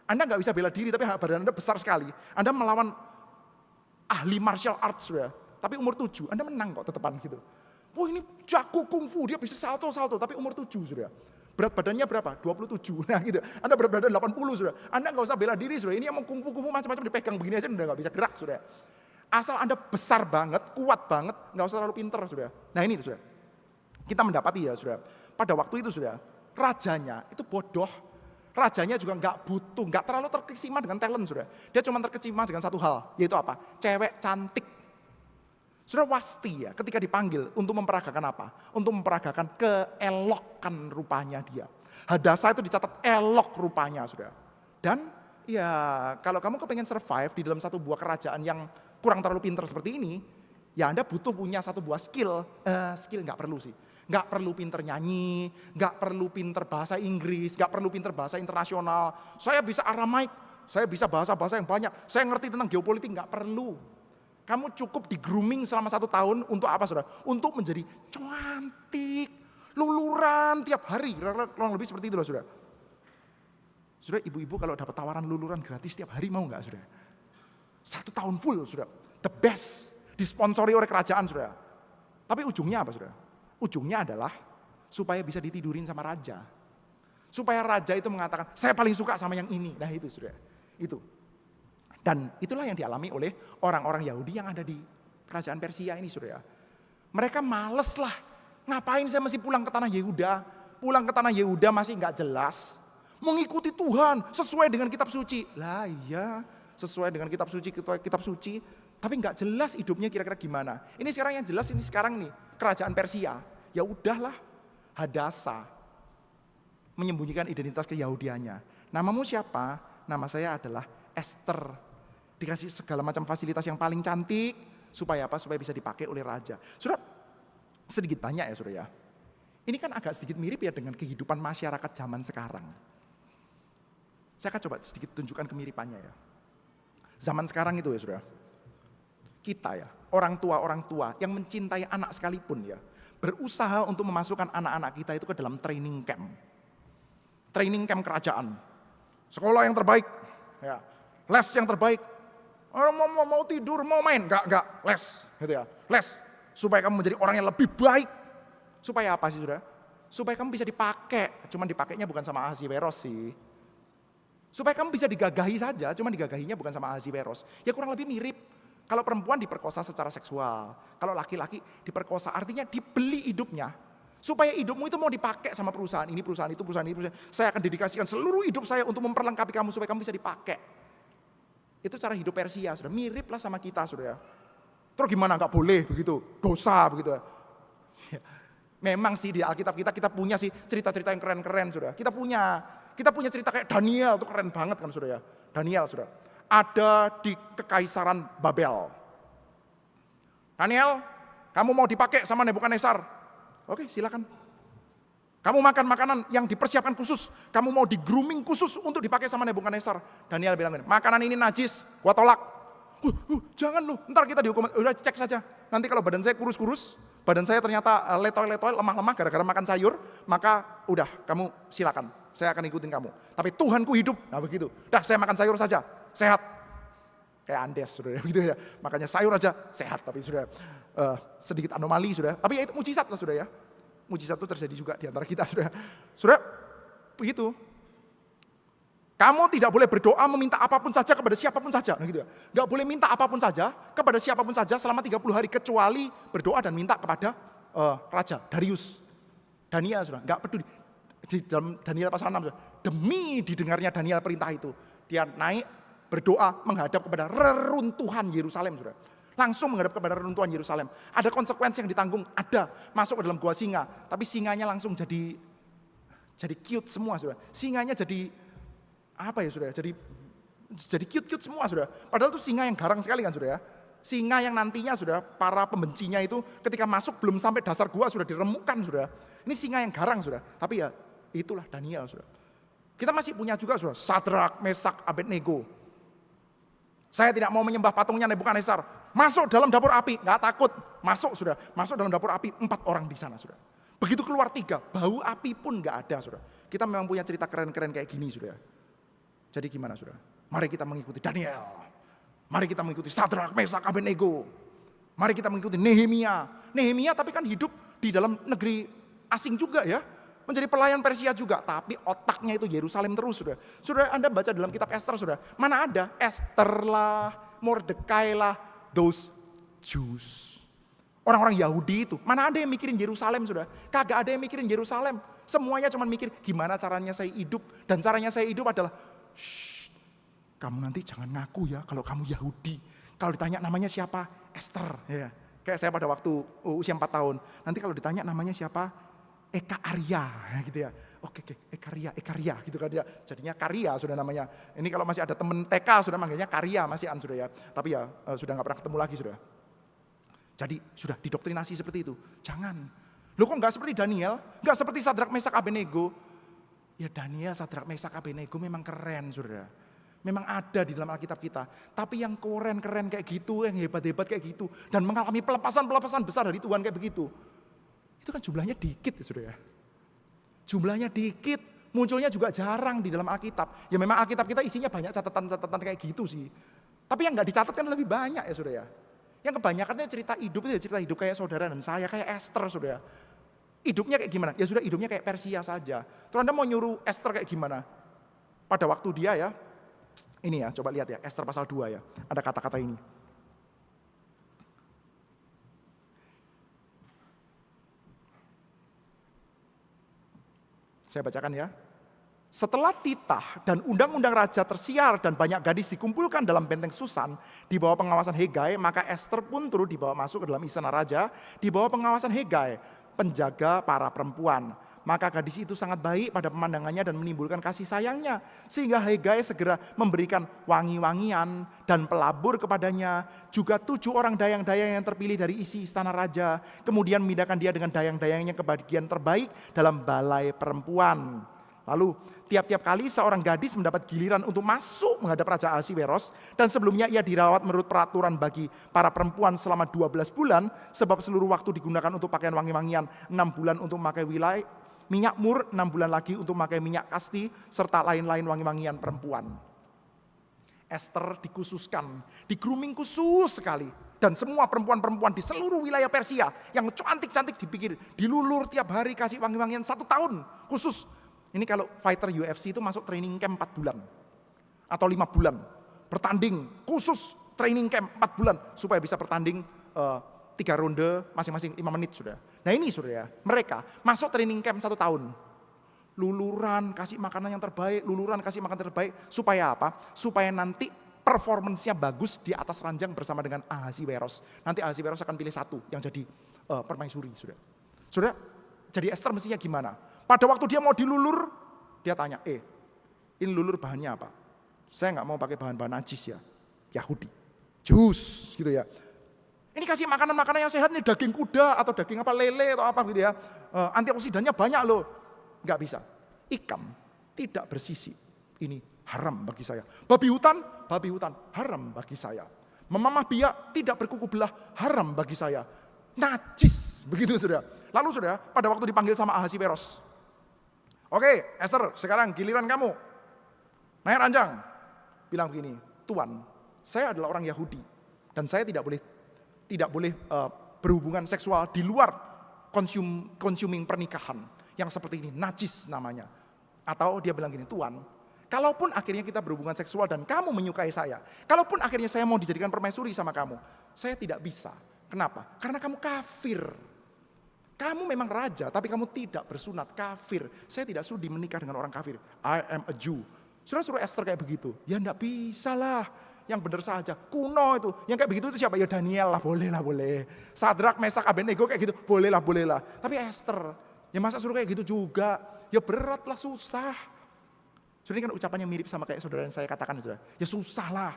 Anda nggak bisa bela diri, tapi badan Anda besar sekali. Anda melawan ahli martial arts sudah, tapi umur 7, Anda menang kok tetepan gitu. Wah ini jago kungfu, dia bisa salto, tapi umur 7 sudah. Berat badannya berapa? 27. Nah gitu. Anda berat badan 80 sudah. Anda nggak usah bela diri sudah. Ini yang mau kungfu macam-macam dipegang begini aja udah nggak bisa gerak sudah. Asal Anda besar banget, kuat banget, nggak usah terlalu pinter sudah. Nah ini sudah. Kita mendapati ya sudah. Pada waktu itu sudah, rajanya itu bodoh. Rajanya juga nggak butuh, nggak terlalu terkesima dengan talent sudah. Dia cuma terkesima dengan satu hal, yaitu apa? Cewek cantik. Sudah pasti ya ketika dipanggil untuk memperagakan apa? Untuk memperagakan keelokan rupanya dia. Hadasa itu dicatat elok rupanya sudah. Dan ya kalau kamu kepengen survive di dalam satu buah kerajaan yang kurang terlalu pinter seperti ini, ya Anda butuh punya satu buah skill. Skill nggak perlu sih. Nggak perlu pinter nyanyi, nggak perlu pinter bahasa Inggris, nggak perlu pinter bahasa internasional. Saya bisa Aramaik, saya bisa bahasa-bahasa yang banyak. Saya ngerti tentang geopolitik, nggak perlu. Kamu cukup di grooming selama 1 tahun untuk apa saudara? Untuk menjadi cantik, luluran tiap hari. Kurang lebih seperti itu loh saudara. Saudara, ibu-ibu kalau dapat tawaran luluran gratis tiap hari mau nggak saudara? 1 tahun full saudara. The best. Disponsori oleh kerajaan saudara. Tapi ujungnya apa saudara? Ujungnya adalah supaya bisa ditidurin sama raja. Supaya raja itu mengatakan, saya paling suka sama yang ini. Nah itu saudara. Itu. Dan itulah yang dialami oleh orang-orang Yahudi yang ada di kerajaan Persia ini saudara. Mereka males lah. Ngapain saya mesti pulang ke tanah Yehuda? Pulang ke tanah Yehuda masih nggak jelas. Mengikuti Tuhan sesuai dengan kitab suci. Lah iya, sesuai dengan kitab suci. Tapi nggak jelas hidupnya kira-kira gimana. Ini sekarang yang jelas ini sekarang nih. Kerajaan Persia. Ya udahlah. Hadasa. Menyembunyikan identitas keyahudiannya. Namamu siapa? Nama saya adalah Esther. Dikasih segala macam fasilitas yang paling cantik. Supaya apa? Supaya bisa dipakai oleh raja. Saudara, sedikit banyak ya saudara ya. Ini kan agak sedikit mirip ya dengan kehidupan masyarakat zaman sekarang. Saya akan coba sedikit tunjukkan kemiripannya ya. Zaman sekarang itu ya saudara. Kita ya, orang tua yang mencintai anak sekalipun ya. Berusaha untuk memasukkan anak-anak kita itu ke dalam training camp. Training camp kerajaan. Sekolah yang terbaik. Ya. Les yang terbaik. Mau tidur, mau main, enggak, les, gitu ya, les, supaya kamu menjadi orang yang lebih baik, supaya apa sih saudara? Supaya kamu bisa dipakai, cuman dipakainya bukan sama Ahasiweros sih, supaya kamu bisa digagahi saja, cuman digagahinya bukan sama Ahasiweros, ya kurang lebih mirip. Kalau perempuan diperkosa secara seksual, kalau laki-laki diperkosa, artinya dibeli hidupnya, supaya hidupmu itu mau dipakai sama perusahaan ini, perusahaan itu, perusahaan ini, saya akan dedikasikan seluruh hidup saya untuk memperlengkapi kamu supaya kamu bisa dipakai. Itu cara hidup Persia, sudah mirip lah sama kita, sudah. Terus gimana? Nggak boleh begitu, dosa begitu. Memang sih di Alkitab kita punya sih cerita-cerita yang keren-keren, sudah. Kita punya cerita kayak Daniel, itu keren banget kan, sudah ya. Daniel, sudah. Ada di Kekaisaran Babel. Daniel, kamu mau dipakai sama Nebukadnezar? Oke, silakan. Kamu makan makanan yang dipersiapkan khusus. Kamu mau di grooming khusus untuk dipakai sama Nebukadnezar. Daniel bilang, makanan ini najis, gua tolak. Jangan lu, ntar kita dihukum. Udah cek saja. Nanti kalau badan saya kurus-kurus, badan saya ternyata letoy-letoy, lemah-lemah gara-gara makan sayur, maka udah kamu silakan. Saya akan ikutin kamu. Tapi Tuhanku hidup. Nah begitu. Dah saya makan sayur saja, sehat. Kayak Andes sudah gitu ya. Makanya sayur aja sehat, tapi sudah sedikit anomali sudah. Tapi ya itu mujizat lah sudah ya. Mujizat itu terjadi juga di antara kita, saudara. Saudara, begitu. Kamu tidak boleh berdoa meminta apapun saja kepada siapapun saja. Nah gitu ya. Gak boleh minta apapun saja kepada siapapun saja selama 30 hari. Kecuali berdoa dan minta kepada Raja Darius. Daniel, saudara. Gak peduli. Di dalam Daniel pasal 6, saudara. Demi didengarnya Daniel perintah itu. Dia naik berdoa menghadap kepada reruntuhan Yerusalem, saudara. Langsung menghadap kepada reruntuhan Yerusalem. Ada konsekuensi yang ditanggung, ada. Masuk ke dalam gua singa, tapi singanya langsung jadi cute semua, saudara. Singanya jadi apa ya, saudara? Jadi cute semua, saudara. Padahal itu singa yang garang sekali kan, saudara. Singa yang nantinya, saudara, para pembencinya itu ketika masuk belum sampai dasar gua sudah diremukkan, saudara. Ini singa yang garang, saudara. Tapi ya itulah Daniel, saudara. Kita masih punya juga, saudara, Sadrak, Mesak, Abednego. Saya tidak mau menyembah patungnya Nebukadnezar. Masuk dalam dapur api, nggak takut. Masuk, sudah. Masuk dalam dapur api, 4 orang di sana, sudah. Begitu keluar 3, bau api pun nggak ada, sudah. Kita memang punya cerita keren-keren kayak gini, sudah. Jadi gimana, sudah? Mari kita mengikuti Daniel. Mari kita mengikuti Sadrak, Mesak, Abednego. Mari kita mengikuti Nehemia. Nehemia tapi kan hidup di dalam negeri asing juga ya. Menjadi pelayan Persia juga, tapi otaknya itu Yerusalem terus, saudara. Saudara, Anda baca dalam kitab Esther, saudara. Mana ada Esther lah, Mordekai lah, those Jews. Orang-orang Yahudi itu, mana ada yang mikirin Yerusalem, saudara. Kagak ada yang mikirin Yerusalem. Semuanya cuma mikir, gimana caranya saya hidup. Dan caranya saya hidup adalah, shh, kamu nanti jangan ngaku ya kalau kamu Yahudi. Kalau ditanya namanya siapa? Esther. Ya. Kayak saya pada waktu usia 4 tahun. Nanti kalau ditanya namanya siapa? Eka Arya, gitu ya. Oke, Ekaria, gitu kan dia. Jadinya Karya sudah namanya. Ini kalau masih ada temen TK sudah manggilnya Karya, masih sudah ya. Tapi ya sudah nggak pernah ketemu lagi sudah. Jadi sudah didoktrinasi seperti itu. Jangan. Loh kok nggak seperti Daniel? Nggak seperti Sadrak, Mesak, Abednego? Ya Daniel, Sadrak, Mesak, Abednego memang keren, saudara. Memang ada di dalam Alkitab kita. Tapi yang keren-keren kayak gitu, yang hebat-hebat kayak gitu, dan mengalami pelepasan-pelepasan besar dari Tuhan kayak begitu, itu kan jumlahnya dikit ya saudara. Jumlahnya dikit, munculnya juga jarang di dalam Alkitab. Ya memang Alkitab kita isinya banyak catatan-catatan kayak gitu sih. Tapi yang nggak dicatatkan lebih banyak ya saudara. Yang kebanyakannya cerita hidup itu ya cerita hidup kayak saudara dan saya, kayak Esther saudara. Hidupnya kayak gimana? Ya sudah, hidupnya kayak Persia saja. Terus Anda mau nyuruh Esther kayak gimana? Pada waktu dia ya, ini ya, coba lihat ya, Esther pasal 2 ya. Ada kata-kata ini. Saya bacakan ya. Setelah titah dan undang-undang raja tersiar dan banyak gadis dikumpulkan dalam benteng Susan di bawah pengawasan Hegai, maka Esther pun turut dibawa masuk ke dalam istana raja di bawah pengawasan Hegai, penjaga para perempuan. Maka gadis itu sangat baik pada pemandangannya dan menimbulkan kasih sayangnya. Sehingga Hegai segera memberikan wangi-wangian dan pelabur kepadanya. Juga 7 orang dayang-dayang yang terpilih dari isi istana raja. Kemudian memindahkan dia dengan dayang-dayangnya ke bagian terbaik dalam balai perempuan. Lalu tiap-tiap kali seorang gadis mendapat giliran untuk masuk menghadap Raja Ahasiweros. Dan sebelumnya ia dirawat menurut peraturan bagi para perempuan selama 12 bulan. Sebab seluruh waktu digunakan untuk pakaian wangi-wangian, 6 bulan untuk memakai minyak mur, 6 bulan lagi untuk memakai minyak kasti, serta lain-lain wangi-wangian perempuan. Esther dikhususkan, di-grooming khusus sekali. Dan semua perempuan-perempuan di seluruh wilayah Persia yang cantik-cantik dipikir, dilulur tiap hari kasih wangi-wangian 1 tahun khusus. Ini kalau fighter UFC itu masuk training camp 4 bulan. Atau 5 bulan. Bertanding khusus training camp 4 bulan. Supaya bisa bertanding 3 ronde masing-masing 5 menit sudah. Nah ini sudah ya, mereka masuk training camp 1 tahun. Luluran, kasih makanan yang terbaik, luluran, kasih makanan terbaik. Supaya apa? Supaya nanti performance-nya bagus di atas ranjang bersama dengan Ahasiweros. Nanti Ahasiweros akan pilih 1 yang jadi permaisuri. Sudah, jadi Esther mestinya gimana? Pada waktu dia mau dilulur, dia tanya, ini lulur bahannya apa? Saya nggak mau pakai bahan-bahan najis ya, Yahudi, Jus gitu ya. Ini kasih makanan-makanan yang sehat nih, daging kuda atau daging apa, lele atau apa gitu ya. Antioksidannya banyak loh. Nggak bisa. Ikan tidak bersisi. Ini haram bagi saya. Babi hutan haram bagi saya. Memamah biak tidak berkuku belah haram bagi saya. Najis, begitu saudara. Lalu saudara, pada waktu dipanggil sama Ahasiweros. Oke, Esther, sekarang giliran kamu. Naik ranjang. Bilang begini, Tuan, saya adalah orang Yahudi. Dan saya tidak boleh berhubungan seksual di luar consuming pernikahan yang seperti ini, najis namanya. Atau dia bilang gini, Tuan, kalaupun akhirnya kita berhubungan seksual dan kamu menyukai saya, kalaupun akhirnya saya mau dijadikan permaisuri sama kamu, saya tidak bisa. Kenapa? Karena kamu kafir. Kamu memang raja, tapi kamu tidak bersunat, kafir. Saya tidak sudi menikah dengan orang kafir. I am a Jew. Suruh Esther kayak begitu. Ya enggak bisa lah. Yang benar saja, kuno itu. Yang kayak begitu itu siapa? Ya Daniel lah, boleh. Sadrak, Mesak, Abednego kayak gitu, boleh lah. Tapi Esther, ya masa suruh kayak gitu juga? Ya berat lah, susah. Jadi kan ucapannya mirip sama kayak saudara yang saya katakan, saudara. Ya susah lah.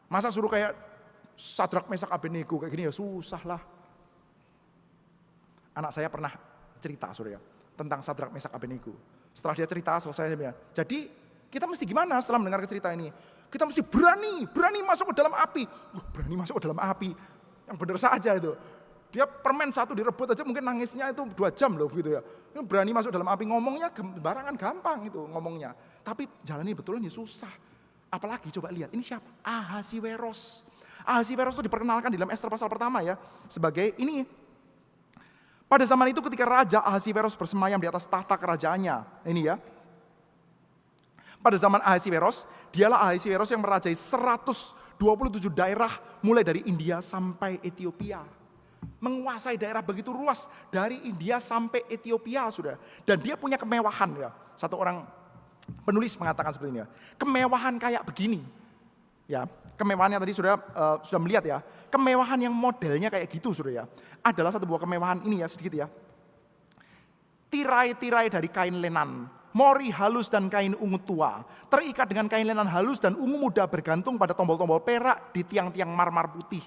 Masa suruh kayak Sadrak, Mesak, Abednego kayak gini, ya susah lah. Anak saya pernah cerita, saudara, tentang Sadrak, Mesak, Abednego. Setelah dia cerita, selesai saya bilang, jadi kita mesti gimana setelah mendengar cerita ini? Kita mesti berani masuk ke dalam api. Berani masuk ke dalam api. Yang benar saja itu. Dia permen 1 direbut aja mungkin nangisnya itu 2 jam loh gitu ya. Ini berani masuk dalam api, ngomongnya barangan gampang itu ngomongnya. Tapi jalani betulan ya susah. Apalagi coba lihat, ini siapa? Ahasiweros. Ahasiweros itu diperkenalkan di dalam Esther pasal pertama ya. Sebagai ini Pada zaman itu ketika Raja Ahasiweros bersemayam di atas tahta kerajaannya. Ini ya. Pada zaman Ahasiweros, dialah Ahasiweros yang merajai 127 daerah mulai dari India sampai Ethiopia. Menguasai daerah begitu luas dari India sampai Ethiopia, sudah. Dan dia punya kemewahan ya. Satu orang penulis mengatakan seperti ini ya. Kemewahan kayak begini. Ya, kemewahannya tadi sudah melihat ya. Kemewahan yang modelnya kayak gitu sudah ya. Adalah satu buah kemewahan ini ya sedikit ya. Tirai-tirai dari kain lenan, mori halus dan kain ungu tua, terikat dengan kain lenan halus dan ungu muda bergantung pada tombol-tombol perak di tiang-tiang marmar putih.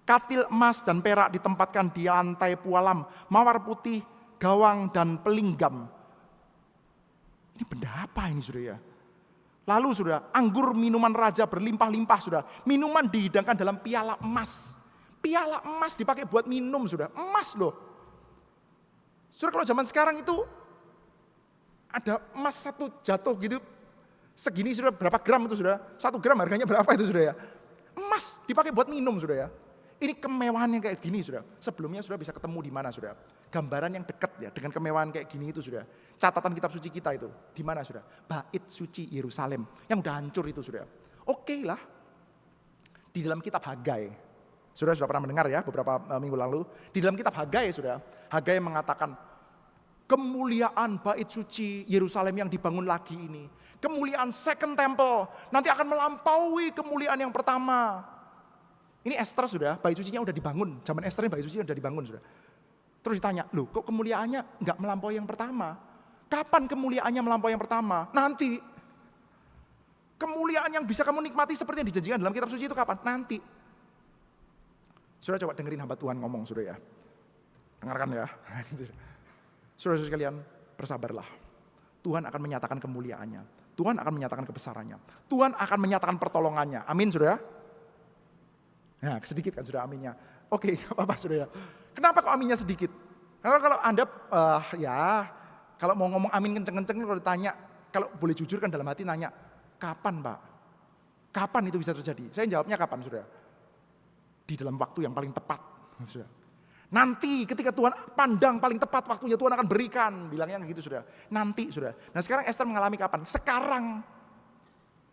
Katil emas dan perak ditempatkan di lantai pualam, mawar putih, gawang dan pelinggam. Ini benda apa ini sudah ya? Lalu sudah, anggur minuman raja berlimpah-limpah sudah. Minuman dihidangkan dalam piala emas. Piala emas dipakai buat minum sudah, emas loh. Sudah kalau zaman sekarang itu ada emas satu jatuh gitu, segini sudah berapa gram itu sudah? 1 gram harganya berapa itu sudah ya? Emas dipakai buat minum sudah ya. Ini kemewahan yang kayak gini sudah. Sebelumnya sudah bisa ketemu di mana sudah? Gambaran yang dekat ya dengan kemewahan kayak gini itu sudah. Catatan kitab suci kita itu di mana sudah? Bait suci Yerusalem yang udah hancur itu sudah. Oke lah. Di dalam kitab Hagai. Sudah pernah mendengar ya beberapa minggu lalu. Di dalam kitab Hagai sudah. Hagai mengatakan kemuliaan bait suci Yerusalem yang dibangun lagi ini. Kemuliaan second temple nanti akan melampaui kemuliaan yang pertama. Ini Esther sudah, bait sucinya udah dibangun. Zaman Esther ini bait sucinya udah dibangun sudah. Terus ditanya, loh kok kemuliaannya enggak melampaui yang pertama? Kapan kemuliaannya melampaui yang pertama? Nanti. Kemuliaan yang bisa kamu nikmati seperti yang dijanjikan dalam kitab suci itu kapan? Nanti. Sudah coba dengerin hamba Tuhan ngomong sudah ya. Dengarkan ya. Saudara sekalian, bersabarlah. Tuhan akan menyatakan kemuliaannya. Tuhan akan menyatakan kebesarannya. Tuhan akan menyatakan pertolongannya. Amin sudah. Nah, sedikit kan sudah aminnya. Oke, apa-apa sudah ya. Kenapa kok aminnya sedikit? Karena kalau Anda kalau mau ngomong amin kenceng-kenceng kalau ditanya, kalau boleh jujur kan dalam hati nanya, kapan Pak? Kapan itu bisa terjadi? Saya jawabnya kapan sudah? Di dalam waktu yang paling tepat. Sudah. Nanti ketika Tuhan pandang paling tepat waktunya Tuhan akan berikan. Bilangnya gitu sudah. Nanti sudah. Nah sekarang Esther mengalami kapan? Sekarang.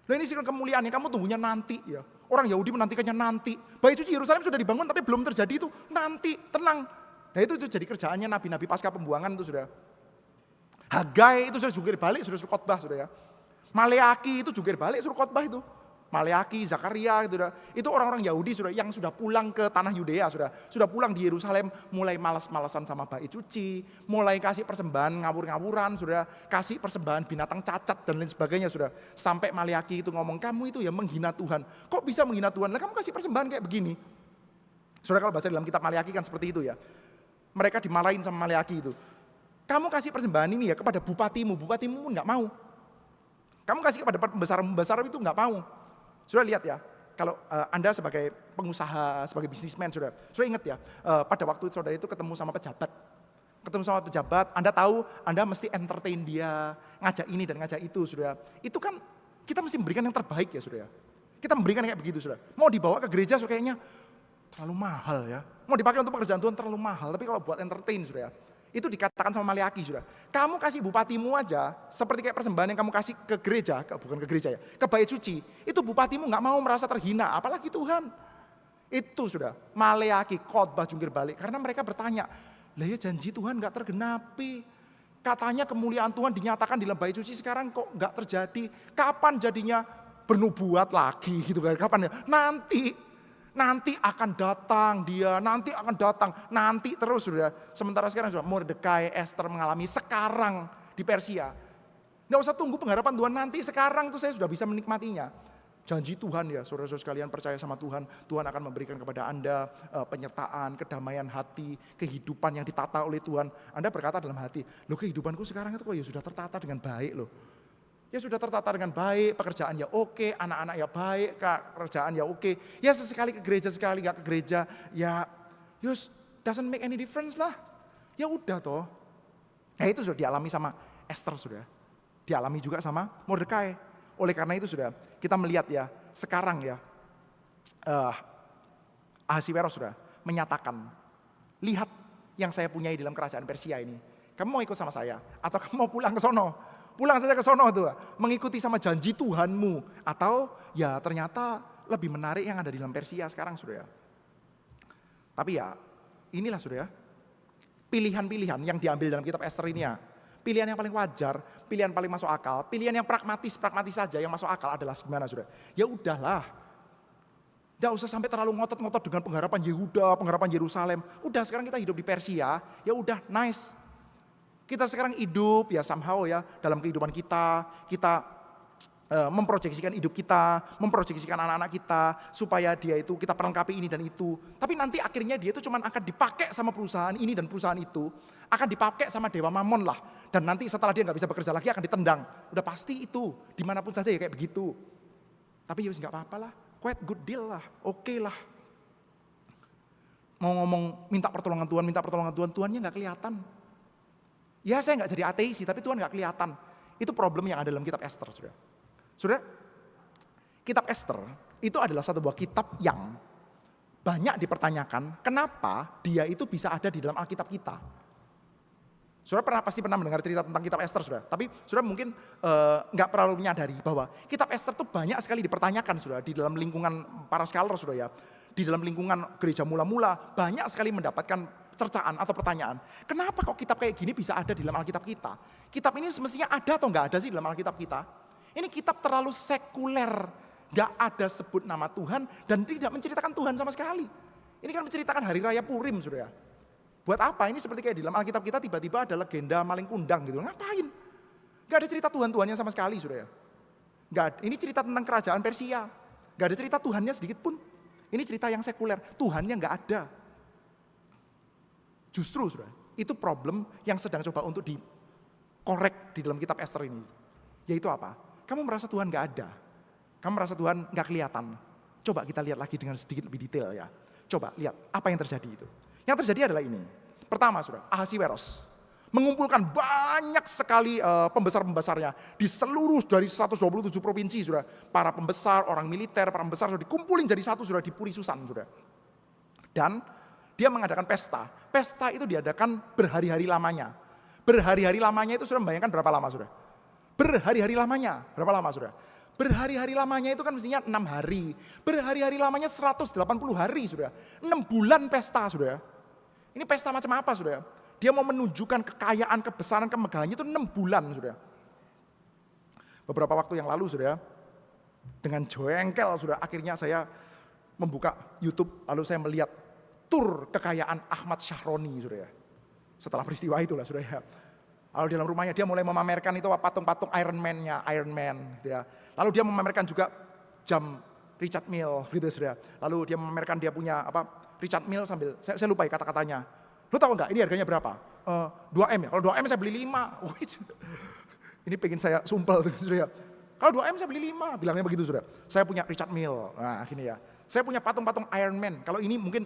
Nah ini sekarang kemuliaannya, kamu tunggunya nanti ya. Orang Yahudi menantikannya nanti. Bait suci Yerusalem sudah dibangun tapi belum terjadi itu. Nanti, tenang. Nah itu jadi kerjaannya nabi-nabi pasca pembuangan itu sudah. Hagai itu sudah jungkir balik, sudah suruh khotbah sudah ya. Maleaki itu jungkir balik, suruh khotbah itu. Maleaki, Zakaria gitu. Itu orang-orang Yahudi sudah yang sudah pulang ke tanah Yudea sudah pulang di Yerusalem, mulai malas-malasan sama bait suci, mulai kasih persembahan ngawur-ngawuran, sudah kasih persembahan binatang cacat dan lain sebagainya sudah. Sampai Maleaki itu ngomong, kamu itu ya menghina Tuhan. Kok bisa menghina Tuhan? Lah kamu kasih persembahan kayak begini. Saudara kalau baca dalam kitab Maleaki kan seperti itu ya. Mereka dimarahin sama Maleaki itu. Kamu kasih persembahan ini ya kepada bupatimu pun nggak mau. Kamu kasih kepada pembesar itu nggak mau. Sudah lihat ya, kalau Anda sebagai pengusaha, sebagai bisnismen sudah ingat ya, pada waktu saudara itu ketemu sama pejabat, Anda tahu Anda mesti entertain dia, ngajak ini dan ngajak itu sudah. Itu kan kita mesti memberikan yang terbaik ya sudah. Kita memberikan kayak begitu sudah. Mau dibawa ke gereja sudah kayaknya terlalu mahal ya. Mau dipakai untuk pekerjaan Tuhan terlalu mahal, tapi kalau buat entertain sudah. Itu dikatakan sama Maleaki sudah. Kamu kasih bupatimu aja, seperti kayak persembahan yang kamu kasih ke gereja, bukan ke gereja ya, ke bait suci. Itu bupatimu nggak mau merasa terhina, apalagi Tuhan. Itu sudah Maleaki khotbah jungkir balik, karena mereka bertanya, lah ya janji Tuhan nggak tergenapi. Katanya kemuliaan Tuhan dinyatakan di dalam bait suci, sekarang kok nggak terjadi. Kapan jadinya bernubuat lagi gitu kan? Kapan ya? Nanti akan datang dia, nanti terus sudah. Sementara sekarang sudah Mordekai, Esther mengalami sekarang di Persia. Nggak usah tunggu pengharapan Tuhan nanti, sekarang tuh saya sudah bisa menikmatinya. Janji Tuhan ya, saudara-saudara sekalian percaya sama Tuhan. Tuhan akan memberikan kepada Anda penyertaan, kedamaian hati, kehidupan yang ditata oleh Tuhan. Anda berkata dalam hati, loh kehidupanku sekarang itu kok ya sudah tertata dengan baik loh. Ya sudah tertata dengan baik, pekerjaan ya oke, anak-anak ya baik, kerjaan ya oke. Ya sesekali ke gereja, sekali gak ke gereja, ya doesn't make any difference lah. Ya udah toh. Nah itu sudah dialami sama Esther sudah. Dialami juga sama Mordekai. Oleh karena itu sudah, kita melihat ya, sekarang ya, Ahasiweros sudah menyatakan, lihat yang saya punyai dalam kerajaan Persia ini? Kamu mau ikut sama saya? Atau kamu mau pulang ke sono? Pulang saja ke sono tuh, mengikuti sama janji Tuhanmu. Atau ya ternyata lebih menarik yang ada di dalam Persia sekarang, saudara. Tapi ya, inilah saudara, pilihan-pilihan yang diambil dalam kitab Ester ini ya. Pilihan yang paling wajar, pilihan paling masuk akal, pilihan yang pragmatis saja yang masuk akal adalah gimana saudara? Ya udahlah, nggak usah sampai terlalu ngotot-ngotot dengan pengharapan Yehuda, pengharapan Yerusalem. Udah sekarang kita hidup di Persia, ya udah nice. Kita sekarang hidup ya somehow ya dalam kehidupan kita memproyeksikan hidup kita, memproyeksikan anak-anak kita supaya dia itu kita perlengkapi ini dan itu. Tapi nanti akhirnya dia itu cuma akan dipakai sama perusahaan ini dan perusahaan itu, akan dipakai sama dewa Mamon lah. Dan nanti setelah dia nggak bisa bekerja lagi akan ditendang. Udah pasti itu, dimanapun saja ya kayak begitu. Tapi ya nggak apa-apa lah, quite good deal lah, oke lah. Mau ngomong minta pertolongan Tuhan, Tuhannya nggak kelihatan. Ya saya nggak jadi ateis sih, tapi Tuhan nggak kelihatan. Itu problem yang ada dalam kitab Ester, saudara. Saudara, kitab Ester itu adalah satu buah kitab yang banyak dipertanyakan kenapa dia itu bisa ada di dalam Alkitab kita. Saudara pasti pernah mendengar cerita tentang kitab Ester, saudara. Tapi saudara mungkin nggak terlalu menyadari bahwa kitab Ester itu banyak sekali dipertanyakan, saudara, di dalam lingkungan para scholar, saudara ya. Di dalam lingkungan gereja mula-mula banyak sekali mendapatkan cercaan atau pertanyaan. Kenapa kok kitab kayak gini bisa ada di dalam Alkitab kita? Kitab ini semestinya ada atau nggak ada sih dalam Alkitab kita? Ini kitab terlalu sekuler, gak ada sebut nama Tuhan dan tidak menceritakan Tuhan sama sekali. Ini kan menceritakan hari raya Purim, saudara. Buat apa? Ini seperti kayak di dalam Alkitab kita tiba-tiba ada legenda maling kundang gitu. Ngapain? Gak ada cerita Tuhan-Tuhannya sama sekali, saudara. Ini cerita tentang kerajaan Persia. Gak ada cerita Tuhannya sedikit pun. Ini cerita yang sekuler, Tuhannya gak ada. Justru, saudara, itu problem yang sedang coba untuk dikorek di dalam kitab Ester ini. Yaitu apa? Kamu merasa Tuhan gak ada. Kamu merasa Tuhan gak kelihatan. Coba kita lihat lagi dengan sedikit lebih detail ya. Coba lihat apa yang terjadi itu. Yang terjadi adalah ini. Pertama saudara, Ahasiweros mengumpulkan banyak sekali pembesar-pembesarnya. Di seluruh dari 127 provinsi saudara. Para pembesar, orang militer, para pembesar sudah dikumpulin jadi satu saudara di Puri Susan saudara. Dan dia mengadakan pesta. Pesta itu diadakan berhari-hari lamanya. Berhari-hari lamanya itu sudah membayangkan berapa lama saudara? Berhari-hari lamanya, berapa lama saudara? Berhari-hari lamanya itu kan mestinya 6 hari. Berhari-hari lamanya 180 hari saudara. 6 bulan pesta saudara. Ini pesta macam apa saudara? Dia mau menunjukkan kekayaan, kebesaran, kemegahannya itu 6 bulan saudara. Beberapa waktu yang lalu saudara, dengan jengkel saudara, akhirnya saya membuka YouTube, lalu saya melihat tur kekayaan Ahmad Syahroni saudara. Setelah peristiwa itulah saudara. Lalu di dalam rumahnya dia mulai memamerkan itu patung-patung Iron Man-nya, Iron Man gitu ya. Lalu dia memamerkan juga jam Richard Mille gitu saudara. Lalu dia memamerkan dia punya Richard Mille sambil, saya lupa kata-katanya. Lu tahu nggak ini harganya berapa? 2M ya, kalau 2M saya beli 5. Ini pengen saya sumpel saudara. Kalau 2M saya beli 5, bilangnya begitu saudara. Saya punya Richard Mille, nah gini ya. Saya punya patung-patung Iron Man, kalau ini mungkin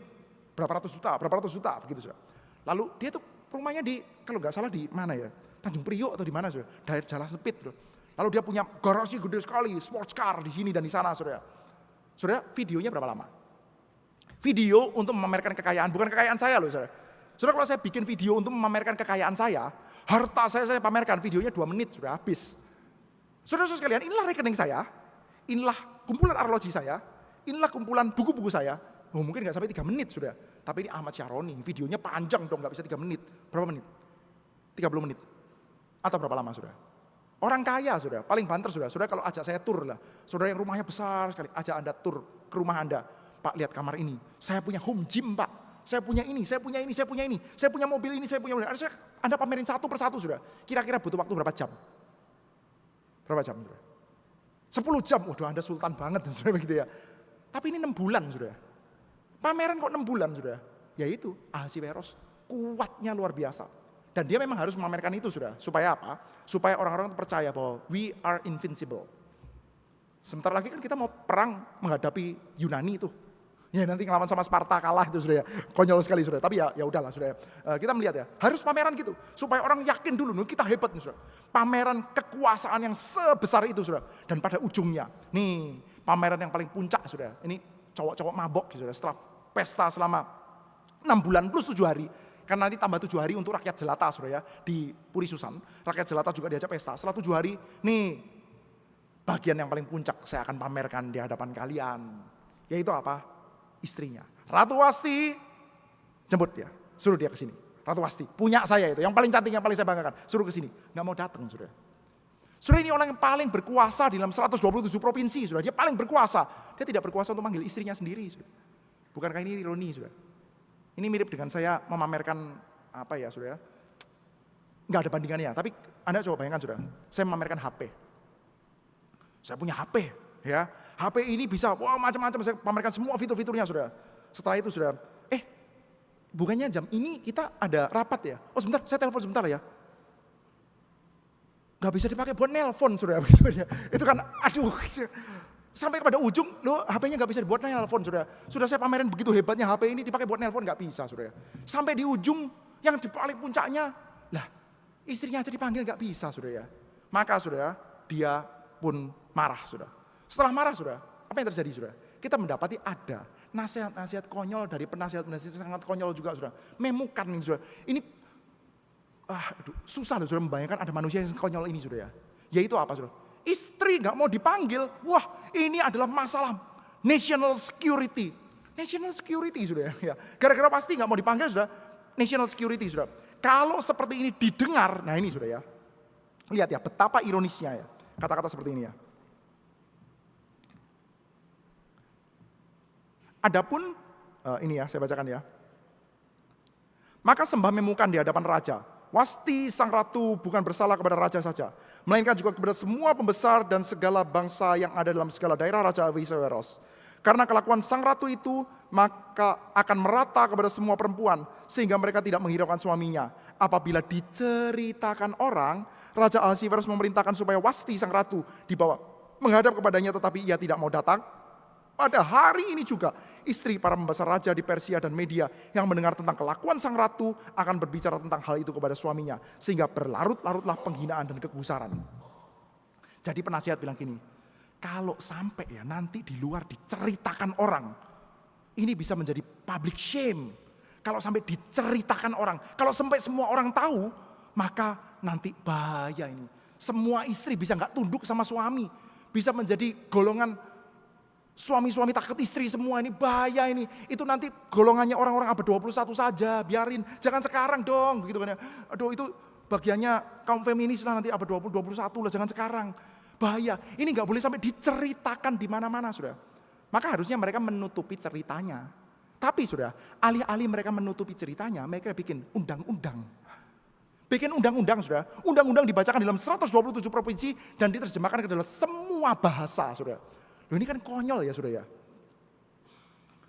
berapa ratus juta begitu saudara. Lalu dia tuh rumahnya kalau nggak salah di mana ya? Tanjung Priok atau di mana saudara? Daerah Jalan Sempit. Lalu dia punya garasi gede sekali, sports car di sini dan di sana saudara. Saudara, videonya berapa lama? Video untuk memamerkan kekayaan, bukan kekayaan saya loh saudara. Saudara kalau saya bikin video untuk memamerkan kekayaan saya, harta saya pamerkan, videonya 2 menit sudah habis. Saudara-saudara sekalian, inilah rekening saya, inilah kumpulan arloji saya, inilah kumpulan buku-buku saya. Oh, mungkin nggak sampai 3 menit sudah. Tapi ini Ahmad Syahroni, videonya panjang dong, nggak bisa 3 menit. Berapa menit? 30 menit. Atau berapa lama sudah? Orang kaya sudah, paling banter sudah. Sudah kalau ajak saya tur lah. Saudara yang rumahnya besar sekali, ajak Anda tur ke rumah Anda. Pak lihat kamar ini, saya punya home gym Pak. Saya punya ini, saya punya ini, saya punya ini. Saya punya mobil ini, saya punya mobil. Anda pamerin satu persatu sudah. Kira-kira butuh waktu berapa jam? Berapa jam sudah? 10 jam, waduh Anda sultan banget sudah begitu ya. Tapi ini 6 bulan sudah. Pameran kok 6 bulan sudah. Yaitu Ahasiweros kuatnya luar biasa. Dan dia memang harus memamerkan itu sudah. Supaya apa? Supaya orang-orang percaya bahwa we are invincible. Sebentar lagi kan kita mau perang menghadapi Yunani itu. Ya nanti ngelawan sama Sparta kalah itu sudah ya. Konyol sekali sudah. Tapi ya udahlah sudah. Kita melihat ya, harus pameran gitu supaya orang yakin dulu kita hebat nih sudah. Pameran kekuasaan yang sebesar itu sudah. Dan pada ujungnya, nih pameran yang paling puncak sudah. Ini cowok-cowok mabok sudah. Setelah pesta selama 6 bulan plus 7 hari, Karena nanti tambah 7 hari untuk rakyat jelata, saudara ya, di Puri Susan. Rakyat jelata juga diajak pesta. Setelah 7 hari, nih bagian yang paling puncak saya akan pamerkan di hadapan kalian. Yaitu apa? Istrinya. Ratu Wasti, jemput dia, suruh dia ke sini. Ratu Wasti, punya saya itu, yang paling cantik, yang paling saya banggakan. Suruh ke sini. Nggak mau datang, saudara. Saudara, ini orang yang paling berkuasa di dalam 127 provinsi, saudara. Dia paling berkuasa. Dia tidak berkuasa untuk manggil istrinya sendiri, saudara. Bukankah ini ironi, saudara? Ini mirip dengan saya memamerkan apa ya, saudara? Nggak ada bandingannya. Tapi Anda coba bayangkan, saudara. Saya memamerkan HP. Saya punya HP, ya. HP ini bisa, wah macam-macam. Saya pamerkan semua fitur-fiturnya, saudara. Setelah itu, saudara, bukannya jam ini kita ada rapat ya? Oh sebentar, saya telepon sebentar ya. Gak bisa dipakai buat nelpon, saudara. Itu kan, aduh. Sampai kepada ujung, loh HP-nya gak bisa dibuat nelpon, saudara. Sudah saya pamerin begitu hebatnya HP ini dipakai buat nelpon, gak bisa, saudara. Sampai di ujung, yang di paling puncaknya, lah istrinya aja dipanggil gak bisa, saudara. Maka, saudara, dia pun marah, saudara. Setelah marah, saudara, apa yang terjadi, saudara? Kita mendapati ada nasihat-nasihat konyol dari penasihat-penasihat sangat konyol juga, saudara. Memukan nih, saudara. Ini susah, saudara, membayangkan ada manusia yang konyol ini, saudara. Yaitu apa, saudara? Istri gak mau dipanggil. Wah, ini adalah masalah national security. National security, saudara. Ya. Gara-gara pasti gak mau dipanggil, saudara. National security, saudara. Kalau seperti ini didengar, nah ini, saudara ya. Lihat ya, betapa ironisnya ya. Kata-kata seperti ini ya. Adapun, ini ya, saya bacakan ya. Maka sembah Memukan di hadapan raja. Wasti sang ratu bukan bersalah kepada raja saja, melainkan juga kepada semua pembesar dan segala bangsa yang ada dalam segala daerah Raja Ahasuerus. Karena kelakuan sang ratu itu, maka akan merata kepada semua perempuan, sehingga mereka tidak menghiraukan suaminya. Apabila diceritakan orang, Raja Ahasuerus memerintahkan supaya Wasti sang ratu dibawa menghadap kepadanya, tetapi ia tidak mau datang. Pada hari ini juga, istri para pembesar raja di Persia dan Media yang mendengar tentang kelakuan sang ratu akan berbicara tentang hal itu kepada suaminya. Sehingga berlarut-larutlah penghinaan dan kegusaran. Jadi penasihat bilang gini, kalau sampai ya nanti di luar diceritakan orang, ini bisa menjadi public shame. Kalau sampai diceritakan orang, kalau sampai semua orang tahu, maka nanti bahaya ini. Semua istri bisa nggak tunduk sama suami, bisa menjadi golongan suami-suami takut istri semua, ini bahaya ini. Itu nanti golongannya orang-orang abad 21 saja, biarin. Jangan sekarang dong, begitu kan ya. Aduh itu bagiannya kaum feminis lah nanti abad 20, 21 lah, jangan sekarang. Bahaya. Ini nggak boleh sampai diceritakan di mana-mana, Saudara. Maka harusnya mereka menutupi ceritanya. Tapi Saudara, alih-alih mereka menutupi ceritanya, mereka bikin undang-undang. Bikin undang-undang, Saudara. Undang-undang dibacakan dalam 127 provinsi dan diterjemahkan ke dalam semua bahasa, Saudara. Loh ini kan konyol ya, Saudara ya.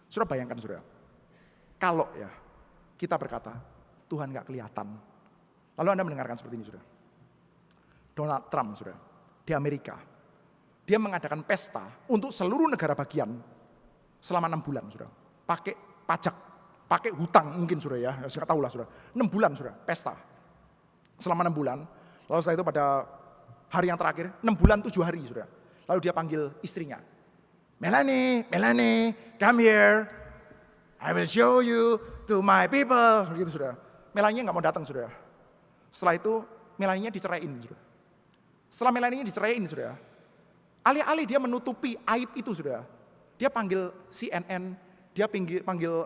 Saudara bayangkan, Saudara. Kalau ya kita berkata, Tuhan gak kelihatan. Lalu Anda mendengarkan seperti ini, Saudara. Donald Trump, Saudara, di Amerika. Dia mengadakan pesta untuk seluruh negara bagian selama 6 bulan, Saudara. Pakai pajak, pakai hutang mungkin, Saudara ya. Saya tahu lah, Saudara. 6 bulan, Saudara, pesta. Selama 6 bulan. Lalu setelah itu pada hari yang terakhir, 6 bulan 7 hari, Saudara. Lalu dia panggil istrinya. Melanie, come here. I will show you to my people. Begitu, Saudara. Melanie nggak mau datang, Saudara. Setelah itu Melanie diceraiin, Saudara. Setelah Melanie diceraiin, Saudara, alih-alih dia menutupi aib itu, Saudara, dia panggil CNN, dia panggil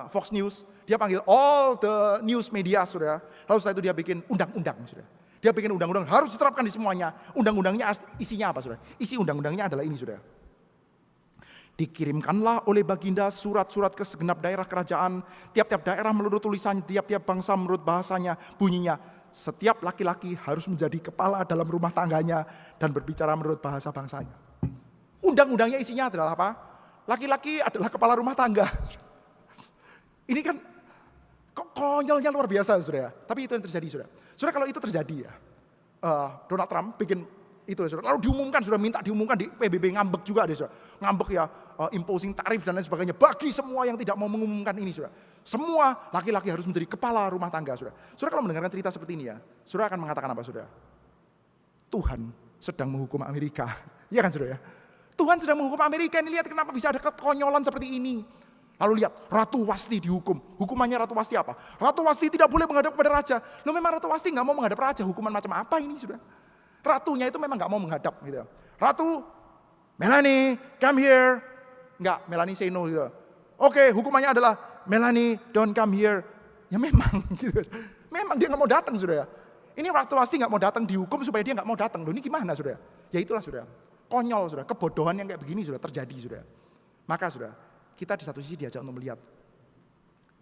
Fox News, dia panggil all the news media, Saudara. Lalu setelah itu dia bikin undang-undang, Saudara. Dia bikin undang-undang harus diterapkan di semuanya. Undang-undangnya isinya apa, Saudara? Isi undang-undangnya adalah ini, Saudara. Dikirimkanlah oleh baginda surat-surat ke segenap daerah kerajaan, tiap-tiap daerah menurut tulisannya, tiap-tiap bangsa menurut bahasanya, bunyinya, setiap laki-laki harus menjadi kepala dalam rumah tangganya dan berbicara menurut bahasa bangsanya. Undang-undangnya isinya adalah apa? Laki-laki adalah kepala rumah tangga. Ini kan konyolnya luar biasa, Saudara. Tapi itu yang terjadi, Saudara. Saudara, kalau itu terjadi ya, Donald Trump bikin itu ya, Saudara. Lalu diumumkan, Saudara, minta diumumkan di PBB, ngambek juga deh, Saudara. Ngambek ya, imposing tarif dan lain sebagainya. Bagi semua yang tidak mau mengumumkan ini, Saudara. Semua laki-laki harus menjadi kepala rumah tangga, Saudara. Saudara kalau mendengarkan cerita seperti ini ya, Saudara akan mengatakan apa, Saudara? Tuhan sedang menghukum Amerika. Iya kan, Saudara ya? Tuhan sedang menghukum Amerika, ini lihat kenapa bisa ada kekonyolan seperti ini. Lalu lihat, Ratu Wasti dihukum. Hukumannya Ratu Wasti apa? Ratu Wasti tidak boleh menghadap kepada raja. Loh memang Ratu Wasti nggak mau menghadap raja, hukuman macam apa ini sudah? Ratunya itu memang nggak mau menghadap gitu. Ratu, Melanie, come here. Enggak, Melanie say no gitu. Oke, hukumannya adalah Melanie, don't come here. Ya memang gitu. Memang dia nggak mau datang sudah. Ini Ratu Wasti nggak mau datang dihukum supaya dia nggak mau datang. Loh ini gimana sudah? Ya itulah sudah. Konyol sudah, kebodohan yang kayak begini sudah terjadi sudah. Maka sudah, kita di satu sisi diajak untuk melihat.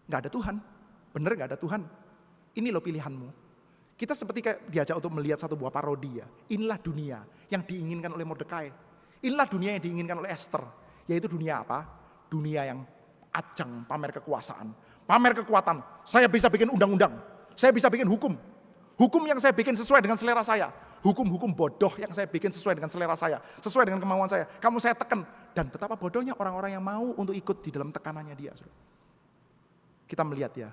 Nggak ada Tuhan, bener nggak ada Tuhan. Ini loh pilihanmu. Kita seperti kayak diajak untuk melihat satu buah parodi ya. Inilah dunia yang diinginkan oleh Mordekai. Inilah dunia yang diinginkan oleh Esther. Yaitu dunia apa? Dunia yang ajang pamer kekuasaan. Pamer kekuatan. Saya bisa bikin undang-undang. Saya bisa bikin hukum. Hukum yang saya bikin sesuai dengan selera saya. Hukum-hukum bodoh yang saya bikin sesuai dengan selera saya. Sesuai dengan kemauan saya. Kamu saya tekan. Dan betapa bodohnya orang-orang yang mau untuk ikut di dalam tekanannya dia. Kita melihat ya.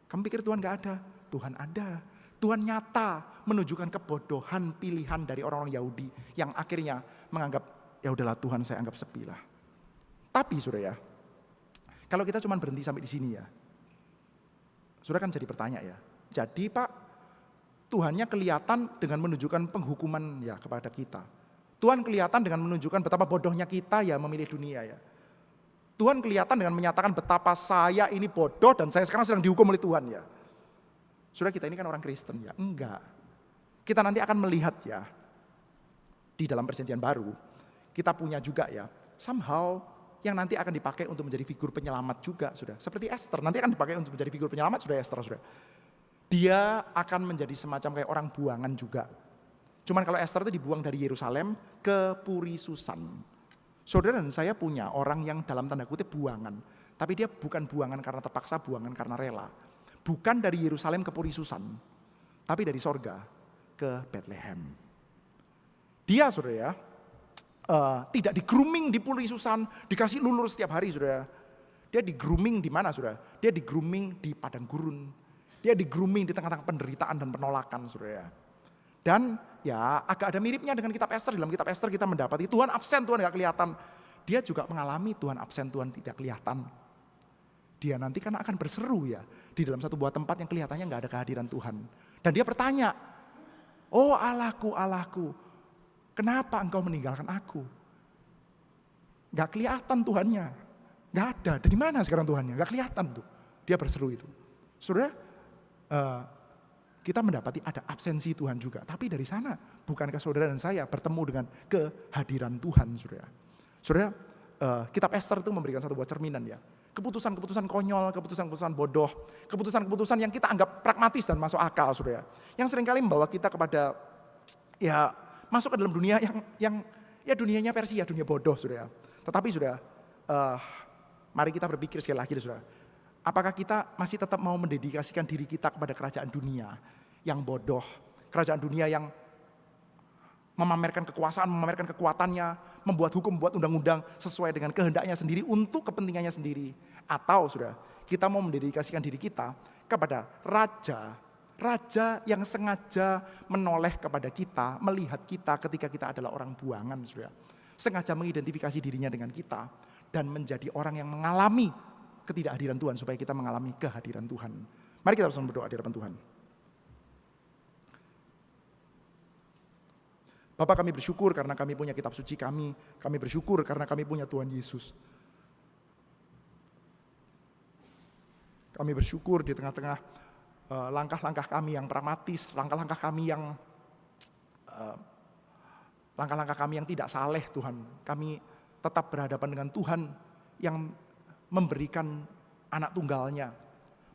Kamu pikir Tuhan gak ada? Tuhan ada. Tuhan nyata menunjukkan kebodohan pilihan dari orang-orang Yahudi. Yang akhirnya menganggap, ya udahlah Tuhan saya anggap sepi lah. Tapi saudara ya, kalau kita cuma berhenti sampai di sini ya. Saudara kan jadi bertanya ya. Jadi Pak, Tuhannya kelihatan dengan menunjukkan penghukuman ya kepada kita. Tuhan kelihatan dengan menunjukkan betapa bodohnya kita ya memilih dunia ya. Tuhan kelihatan dengan menyatakan betapa saya ini bodoh dan saya sekarang sedang dihukum oleh Tuhan ya. Saudara kita ini kan orang Kristen ya. Enggak. Kita nanti akan melihat ya. Di dalam perjanjian baru. Kita punya juga ya. Somehow yang nanti akan dipakai untuk menjadi figur penyelamat juga sudah. Seperti Esther. Nanti akan dipakai untuk menjadi figur penyelamat sudah Esther sudah. Dia akan menjadi semacam kayak orang buangan juga. Cuman kalau Esther itu dibuang dari Yerusalem ke Puri Susan. Saudara dan saya punya orang yang dalam tanda kutip buangan. Tapi dia bukan buangan karena terpaksa, buangan karena rela. Bukan dari Yerusalem ke Puri Susan. Tapi dari sorga ke Bethlehem. Dia saudara ya, tidak di grooming di Puri Susan, dikasih lulur setiap hari saudara. Dia di grooming di mana saudara? Dia di grooming di padang gurun. Dia di grooming di tengah-tengah penderitaan dan penolakan saudara. Dan ya agak ada miripnya dengan kitab Esther. Dalam kitab Esther kita mendapati Tuhan absen, Tuhan gak kelihatan. Dia juga mengalami Tuhan absen, Tuhan tidak kelihatan. Dia nanti kan akan berseru ya. Di dalam satu buah tempat yang kelihatannya gak ada kehadiran Tuhan. Dan dia bertanya, oh Allahku, Allahku, kenapa engkau meninggalkan aku? Gak kelihatan Tuhannya. Gak ada. Dari mana sekarang Tuhannya? Gak kelihatan tuh. Dia berseru itu. Saudara, kita mendapati ada absensi Tuhan juga. Tapi dari sana, bukankah saudara dan saya bertemu dengan kehadiran Tuhan, saudara? Saudara, kitab Esther itu memberikan satu buah cerminan ya. Keputusan-keputusan konyol, keputusan-keputusan bodoh, keputusan-keputusan yang kita anggap pragmatis dan masuk akal, saudara. Yang seringkali membawa kita kepada, ya masuk ke dalam dunia yang ya dunianya Persia, dunia bodoh, saudara. Tetapi saudara, mari kita berpikir sekali lagi, saudara. Apakah kita masih tetap mau mendedikasikan diri kita kepada kerajaan dunia yang bodoh, kerajaan dunia yang memamerkan kekuasaan, memamerkan kekuatannya, membuat hukum, membuat undang-undang sesuai dengan kehendaknya sendiri untuk kepentingannya sendiri? Atau sudah kita mau mendedikasikan diri kita kepada raja yang sengaja menoleh kepada kita, melihat kita ketika kita adalah orang buangan, sudah sengaja mengidentifikasi dirinya dengan kita dan menjadi orang yang mengalami ketidakhadiran Tuhan supaya kita mengalami kehadiran Tuhan. Mari kita bersama berdoa di hadapan Tuhan. Bapa, kami bersyukur karena kami punya kitab suci kami. Kami bersyukur karena kami punya Tuhan Yesus. Kami bersyukur di tengah-tengah langkah-langkah kami yang pragmatis, langkah-langkah kami yang tidak saleh Tuhan. Kami tetap berhadapan dengan Tuhan yang memberikan anak tunggalnya,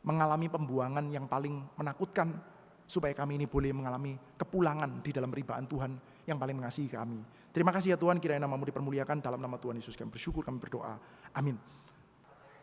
mengalami pembuangan yang paling menakutkan, supaya kami ini boleh mengalami kepulangan di dalam peribaan Tuhan yang paling mengasihi kami. Terima kasih ya Tuhan, kiranya nama-Mu dipermuliakan dalam nama Tuhan Yesus. Kami bersyukur, kami berdoa. Amin.